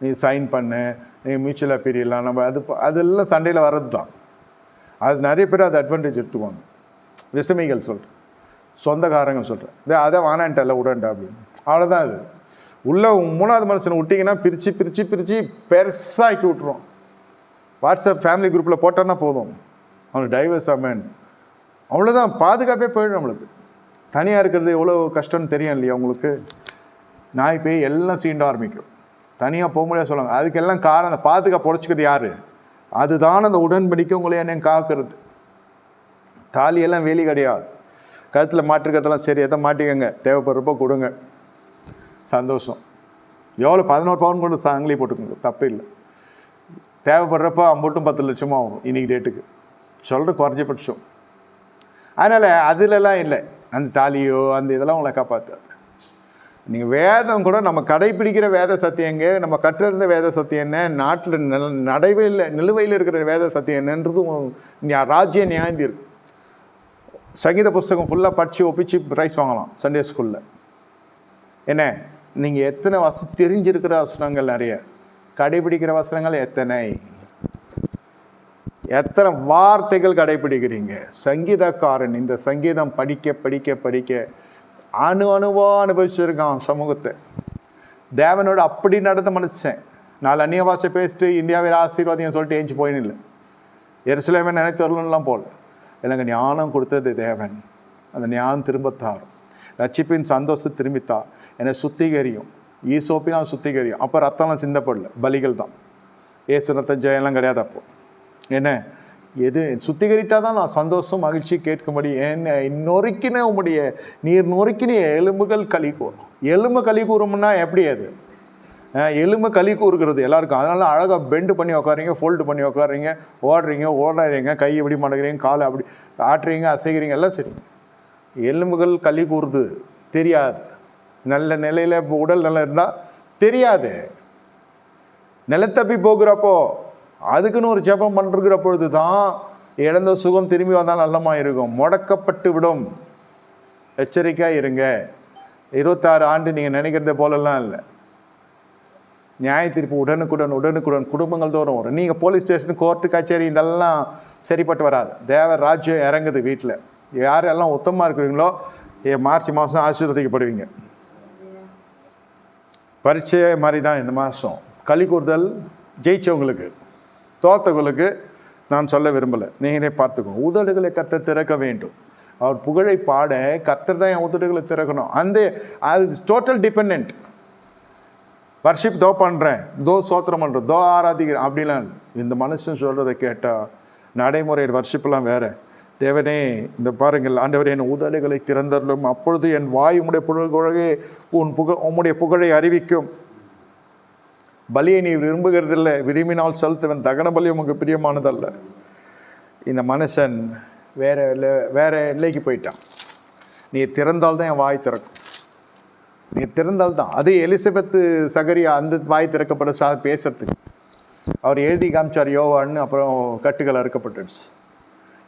நீ சைன் பண்ணு, நீ மியூச்சுவலாக பிரியலாம், நம்ம அதெல்லாம் சண்டையில் வர்றது தான். அது நிறைய பேர் அது அட்வான்டேஜ் எடுத்துக்குவாங்க. விசமிகள் சொல்கிறேன். சொந்தக்காரங்க சொல்கிறேன் அதை வானான்ட்டல விடண்டா அப்படின்னு. அவ்வளோதான். அது உள்ள 3வது மனுஷனை விட்டிங்கன்னா பிரித்து பிரித்து பிரித்து பெருசாக்கி விட்ருவோம். வாட்ஸ்அப் ஃபேமிலி குரூப்பில் போட்டோன்னா போதும், அவனுக்கு டைவர்ஸ் ஆமேன், அவ்வளோதான். பாதுகாப்பே போயிடும் நம்மளுக்கு. தனியாக இருக்கிறது எவ்வளோ கஷ்டம்னு தெரியும் இல்லையா உங்களுக்கு? நாய் போய் எல்லாம் சீண்ட ஆரம்பிக்கும், தனியாக போக முடியாது சொல்லுவாங்க. அதுக்கெல்லாம் காரணம் அந்த பாதுகாப்பு உடச்சிக்கிறது யார்? அதுதான் அந்த உடன்படிக்கை உங்களை என்ன காக்கிறது. தாலியெல்லாம் வேலி கிடையாது, கழுத்தில் மாட்டிருக்கிறதெல்லாம் சரி, எதை மாட்டிக்கங்க, தேவைப்படுறப்போ கொடுங்க, சந்தோஷம். எவ்வளோ 11 பவுன் கொண்டு சங்கிலி போட்டுக்கோங்க, தப்பு இல்லை. தேவைப்படுறப்போ 10 லட்சமாக ஆகும் இன்றைக்கி டேட்டுக்கு, சொல்கிற குறைஞ்சபட்சம். அதனால் அதிலெல்லாம் இல்லை, அந்த தாலியோ அந்த இதெல்லாம் உங்களை காப்பாற்றாது. நீங்கள் வேதம் கூட நம்ம கடைப்பிடிக்கிற வேத சத்தியங்க, நம்ம கற்றிருந்த வேத சத்தியம் என்ன, நாட்டில் நிலுவையில் இருக்கிற வேத சத்தியம் என்னன்றதும் ராஜ்ய நியாயந்தி இருக்கு. சங்கீத புஸ்தகம் ஃபுல்லாக படித்து ஒப்பிச்சு ப்ரைஸ் வாங்கலாம் சண்டே ஸ்கூலில். என்ன நீங்கள் எத்தனை தெரிஞ்சிருக்கிற வசனங்கள் நிறைய, கடைபிடிக்கிற வசனங்கள் எத்தனை வார்த்தைகள் கடைபிடிக்கிறீங்க. சங்கீதக்காரன் இந்த சங்கீதம் படிக்க படிக்க படிக்க அணுவாக அனுபவிச்சிருக்கான் சமூகத்தை. தேவனோடு அப்படி நடந்த மனுஷன் 4 அந்நிய பாஷை பேசிட்டு இந்தியாவில் ஆசீர்வாதம் சொல்லிட்டு ஏஞ்சி போயின்னு இல்லை, எருசலேமே நினைத்து வரலாம் போல். எனக்கு ஞானம் கொடுத்தது தேவன், அந்த ஞானம் திரும்பத்தாரும், ரட்சிப்பின் சந்தோஷம் திரும்பித்தார், என்னை சுத்திகரியும், ஈசோப்பினால் சுத்திகரியும். அப்போ ரத்தம்லாம் சிந்தப்படல, பலிகள் தான். ஏசு ரத்தம் ஜெயம்லாம் கிடையாது. அப்போ என்ன எது சுத்திகரித்தால் தான் நான் சந்தோஷம் மகிழ்ச்சி கேட்கும்படி என்ன நொறுக்கின உம்முடைய நீர் நொறுக்கின எலும்புகள் களி கூறும். எலும்பு களி கூறும்னா எப்படி? அது எலும்பு களி கூறுகிறது எல்லாருக்கும். அதனால அழகாக பெண்டு பண்ணி உட்காறீங்க, ஃபோல்டு பண்ணி உட்காறீங்க, ஓடுறீங்க, கை எப்படி மடக்கிறீங்க, காலை அப்படி ஆட்டுறீங்க, அசைகிறீங்க, எல்லாம் சரி. எலும்புகள் களி கூறுது தெரியாது. நல்ல நிலையில் இப்போ உடல் நல்லா இருந்தால் தெரியாது. நிலத்தப்பி போகிறப்போ அதுக்குன்னு ஒரு ஜெபம் பண்ணுற பொழுது தான் இழந்த சுகம் திரும்பி வந்தால் நல்லமாக இருக்கும். முடக்கப்பட்டு விடும், எச்சரிக்கையாக இருங்க. 26 ஆண்டு நீங்கள் நினைக்கிறத போலலாம் இல்லை. நியாய தீர்ப்பு உடனுக்குடன் குடும்பங்கள் தோறும் வரும். நீங்கள் போலீஸ் ஸ்டேஷன், கோர்ட்டு, கச்சேரி இதெல்லாம் சரிப்பட்டு வராது. தேவ ராஜ்யம் இறங்குது வீட்டில். யாரெல்லாம் உத்தமமாக இருக்கிறீங்களோ மார்ச் மாதம் ஆசீர்வதிக்கப்படுவீங்க. பரீட்சை மாதிரி தான் இந்த மாதம். களி கூறுதல் ஜெயிச்சவங்களுக்கு, தோத்தவங்களுக்கு நான் சொல்ல விரும்பலை, நீங்களே பார்த்துக்கோங்க. உதடுகளை கர்த்தர் திறக்க வேண்டும். அவர் புகழை பாட கர்த்தர் தான் என் உதடுகளை திறக்கணும். அது டோட்டல் டிபெண்ட். வர்ஷிப் தோ பண்ணுறேன், தோ சோத்திரம் பண்ணுறேன், தோ ஆராதிக்கிறேன் அப்படிலாம் இல்லை. இந்த மனுஷன் சொல்கிறத கேட்டால் நடைமுறை வர்ஷிப்லாம் வேறு. தேவனே இந்த பாருங்கள், ஆண்டவரே என் உதடுகளை திறந்தரலும், அப்பொழுது என் வாய் உம்முடைய புகழே உம்முடைய புகழை அறிவிக்கும். பலியை நீ விரும்புகிறதில்லை, விரும்பினால் செலுத்துவன், தகன பலி உமக்கு பிரியமானதல்ல. இந்த மனுஷன் வேற எல்லைக்கு போயிட்டான். நீ திறந்தால்தான் என் வாய் திறக்கும், நீ திறந்தால்தான். அது எலிசபெத்து சகரியா அந்த வாய் திறக்கப்பட பேசுறதுக்கு அவர் எழுதி காமிச்சார் யோவான்னு. அப்புறம் கட்டுகள் அறுக்கப்பட்டுச்சு.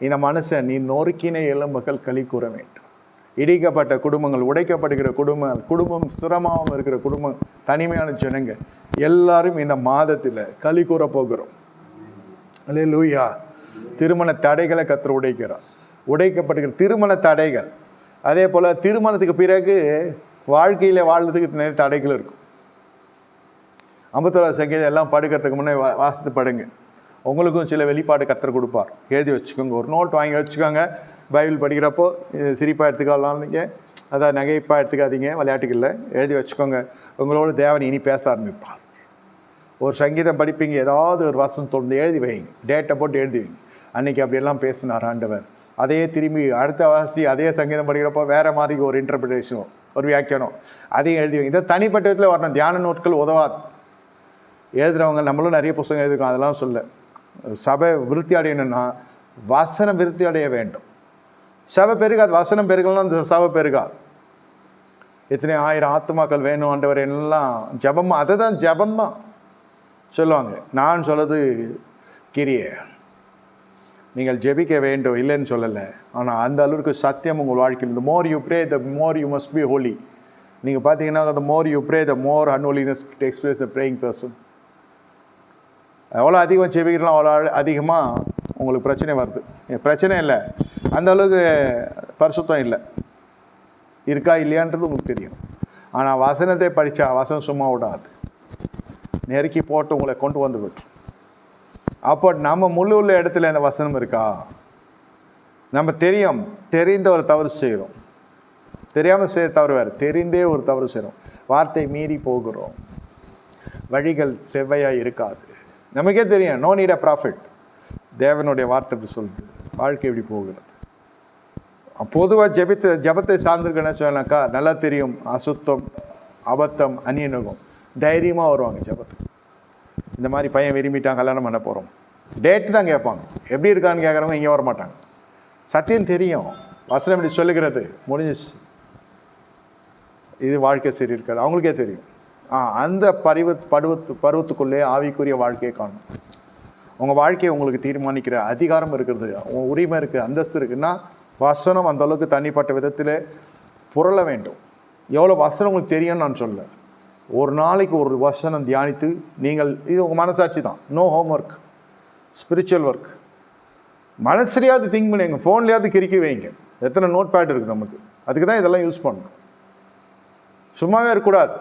இந்த மனுஷன் நீ நொறுக்கின எலும்புகள் களி கூற வேண்டும். இடிக்கப்பட்ட குடும்பங்கள், உடைக்கப்படுகிற குடும்பம் சிரமமாக இருக்கிற குடும்பம், தனிமையான ஜனங்க எல்லாரும் இந்த மாதத்தில் களி கூற போகிறோம். அல்லேலூயா. திருமண தடைகளை கர்த்தர் உடைக்கிறார். உடைக்கப்படுகிற திருமண தடைகள், அதே போல் திருமணத்துக்கு பிறகு வாழ்க்கையில் வாழ்றதுக்கு நிறைய தடைகள் இருக்கும். 51 சங்கீதம் எல்லாம் படுக்கிறதுக்கு முன்னே வாசித்து படுங்க. உங்களுக்கும் சில வெளிப்பாடு கர்த்தர் கொடுப்பார், எழுதி வச்சுக்கோங்க. ஒரு நோட் வாங்கி வச்சுக்கோங்க. பைபிள் படிக்கிறப்போ சிரிப்பாக எடுத்துக்கலாம், நீங்கள் அதான் நகைப்பாக எடுத்துக்காதீங்க, விளையாட்டுகளில் எழுதி வச்சுக்கோங்க. உங்களோட தேவன் இனி பேச ஆரம்பிப்பார். ஒரு சங்கீதம் படிப்பீங்க, ஏதாவது ஒரு வசனம் தொடர்ந்து எழுதி வைங்க, டேட்டை போட்டு எழுதி வைங்க. அன்றைக்கி அப்படியெல்லாம் பேசினார் ஆண்டவர். அதே திரும்பி அடுத்த வாசி அதே சங்கீதம் படிக்கிறப்போ வேறு மாதிரி ஒரு இன்டர்பிரிட்டேஷனும் ஒரு வியாக்கியானம் அதையும் எழுதி வைங்க. இதை தனிப்பட்ட விதத்தில் வரணும். தியான நோட்கள் உதவாது. எழுதுகிறவங்க நம்மளும் நிறைய புத்தகம் எழுதிருக்கோம், அதெல்லாம் சொல்ல. சபை விருத்தி அடையணும்னா வசனம் விருத்தி அடைய வேண்டும். சபை பெருகாது, வசனம் பெருகலாம், அந்த சபை பெருகாது. எத்தனை 1000 ஆத்துமாக்கள் வேணும் ஆண்டவர், எல்லாம் ஜபம். அதை தான் ஜபந்தான் சொல்லுவாங்க. நான் சொல்கிறது கிரியை. நீங்கள் ஜெபிக்க வேண்டும், இல்லைன்னு சொல்லலை. ஆனால் அந்த அளவுக்கு சத்தியம் உங்கள் வாழ்க்கையில். the more you pray, the more you must be holy. நீங்கள் பார்த்தீங்கன்னா the more you pray, the more unholiness takes place the praying person. எவ்வளோ அதிகமாக ஜெபிக்கிறோம் அவ்வளோ அதிகமாக உங்களுக்கு பிரச்சனை வருது. பிரச்சனை இல்லை, அந்த அளவுக்கு பரிசுத்தம் இல்லை. இருக்கா இல்லையான்றது உங்களுக்கு தெரியும். ஆனால் வசனத்தை படித்தா வசனம் சும்மா விடாது, நெருக்கி போட்டு உங்களை கொண்டு வந்து விட்டுரும். அப்போ நம்ம முழு உள்ள இடத்துல அந்த வசனம் இருக்கா? நம்ம தெரிந்த ஒரு தவறு செய்கிறோம், தெரியாமல் செய்ய தவறு வேறு, தெரிந்தே ஒரு தவறு செய்கிறோம், வார்த்தை மீறி போகிறோம், வழிகள் செவ்வையாக இருக்காது. நமக்கே தெரியும், நோ நீட் அ ப்ராஃபிட். தேவனுடைய வார்த்தை சொல்லுது வாழ்க்கை எப்படி போகிறது. பொதுவாக ஜபத்தை சார்ந்திருக்கேன்னு சொன்னாக்கா நல்லா தெரியும், அசுத்தம், அபத்தம், அந்நியனுகம் தைரியமாக வருவாங்க ஜபத்துக்கு. இந்த மாதிரி பையன் விரும்பிட்டான், கல்யாணம் பண்ண போகிறோம், டேட்டு தான் கேட்பாங்க, எப்படி இருக்கான்னு கேட்குறவங்க இங்கே வரமாட்டாங்க. சத்தியம் தெரியும், வசனம் இப்படி சொல்லுகிறது, முடிஞ்சிச்சு, இது வாழ்க்கை சரி இருக்காது, அவங்களுக்கே தெரியும். அந்த பருவத்துக்குள்ளே ஆவிக்குரிய வாழ்க்கையை காணும். உங்கள் வாழ்க்கையை உங்களுக்கு தீர்மானிக்கிற அதிகாரம் இருக்கிறது, உங்கள் உரிமை இருக்குது, அந்தஸ்து இருக்குன்னா வசனம் அந்தளவுக்கு தனிப்பட்ட விதத்தில் புரள வேண்டும். எவ்வளோ வசனம் உங்களுக்கு தெரியும்னு நான் சொல்ல, ஒரு நாளைக்கு ஒரு வசனம் தியானித்து நீங்கள், இது உங்கள் மனசாட்சி தான், no homework, spiritual work. மனசுலையாவது திங்க் பண்ணி எங்கள் ஃபோன்லேயாவது கிறுக்கி வைங்க. எத்தனை நோட் பேட் இருக்குது நமக்கு, அதுக்கு தான் இதெல்லாம் யூஸ் பண்ணணும். சும்மாவே இருக்கக்கூடாது.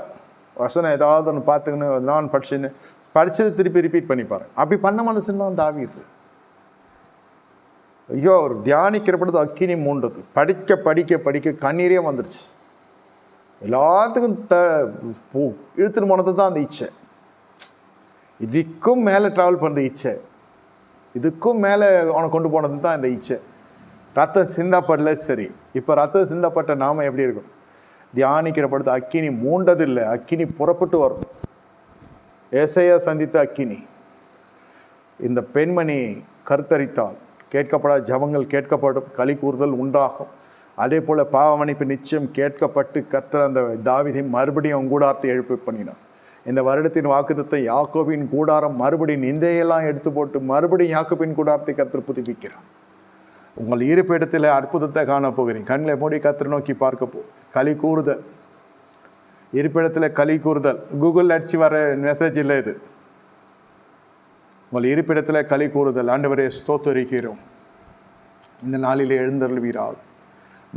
வசனம் ஏதாவது ஒன்று பார்த்துக்கணும், நான் படித்தது திருப்பி ரிப்பீட் பண்ணிப்பாரு. அப்படி பண்ண மனசுன்னு தாவீது. ஐயோ, ஒரு தியானிக்கிறப்பது அக்கினி மூண்டது, படிக்க படிக்க படிக்க கண்ணீரே வந்துடுச்சு. எல்லாத்துக்கும் இழுத்துட்டு போனது தான் அந்த இச்சை. இதுக்கும் மேலே ட்ராவல் பண்ணுற இச்சை, இதுக்கும் மேலே அவனை கொண்டு போனது தான் இந்த இச்சை. ரத்தம் சிந்தப்படல, சரி, இப்போ ரத்தம் சிந்தப்பட்ட நாம எப்படி இருக்கும்? தியானிக்கிறப்படுத்த அக்கினி மூண்டதில்லை, அக்கினி புறப்பட்டு வரணும். ஏசாயா சந்தித்த அக்கினி. இந்த பெண்மணி கருத்தரித்தால் கேட்கப்படாத ஜபங்கள் கேட்கப்படும், களி கூறுதல் உண்டாகும். அதே போல் பாவ மன்னிப்பு நிச்சயம் கேட்கப்பட்டு கர்த்தர் அந்த தாவீதை மறுபடியும் கூடாரத்தை எழுப்ப பண்ணினார். இந்த வருடத்தின் வாக்குத்தத்தை யாக்கோபின் கூடாரம் மறுபடியும் நிந்தையெல்லாம் எடுத்து போட்டு மறுபடியும் யாக்கோபின் கூடாரத்தை கர்த்தர் புதுப்பிக்கிறார். உங்கள் இருப்பிடத்தில் அற்புதத்தை காண போகிறீங்க. கண்களை மூடி கர்த்தரை நோக்கி பார்க்க களி கூறுதல், இருப்பிடத்தில் களி கூறுதல். கூகுள் அடிச்சு வர மெசேஜ் இல்லை இது. உங்கள் இருப்பிடத்தில் களி கூறுதல். ஆண்டவரே ஸ்தோத்தரிக்கிறோம், இந்த நாளிலே எழுந்தருள்வீராக.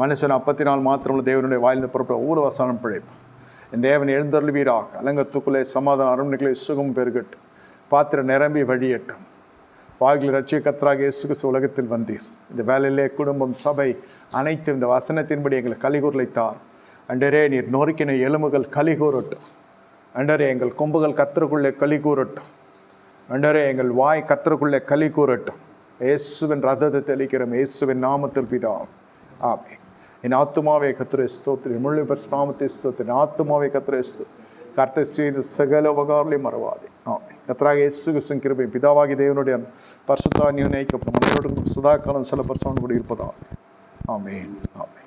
மனுஷன் அப்பத்தினால் மாத்திரம் தேவனுடைய வாயிலிருந்து புறப்பட ஊர் வசனம் பிழைப்பு. இந்த தேவன் எழுந்தருள்வீராக. அலங்கத்துக்குள்ளே சமாதான அரண்மனைகளை சுகம் பெருகட்டு, பாத்திரம் நிரம்பி வழியட்டும். வாய்கள் ரட்சிய கர்த்தராகிய இயேசு கிறிஸ்து உலகத்தில் வந்தீர். இந்த வேலையிலே குடும்பம், சபை அனைத்து இந்த வசனத்தின்படி எங்களை கலிகூரலைத்தார். அண்டரே, நீர் நொறுக்கின எலும்புகள் கலிகூறட்டும். அண்டரே, எங்கள் கொம்புகள் கர்த்தருக்குள்ளே கலிகூறட்டும். அண்டரே, எங்கள் வாய் கர்த்தருக்குள்ளே கலிகூறட்டும். இயேசுவின் ரத்தத்தை தெளிக்கிறோம், இயேசுவின் நாமத்தில் பிதாவே, ஆமென். என் ஆத்துமாவே கர்த்தரை ஸ்தோத்திரி, முழு பரிசுத்தநாமத்தை ஸ்தோத்திரி. ஆத்துமாவே கர்த்தரை ஸ்தோத்திரி, கர்த்தர் செய்த சகல உபகாரங்களையும் மறவாதே. ஆமென். கர்த்தராகிய இயேசு கிறிஸ்துவின் கிருபை, பிதாவாகிய தேவனுடைய பரிசுத்த அந்யோன்யம் ஐக்கியம் நம்மளோடு சதா காலம் சில பரிசுத்தத்தோடு இருப்பதாக. ஆமென், ஆமென்.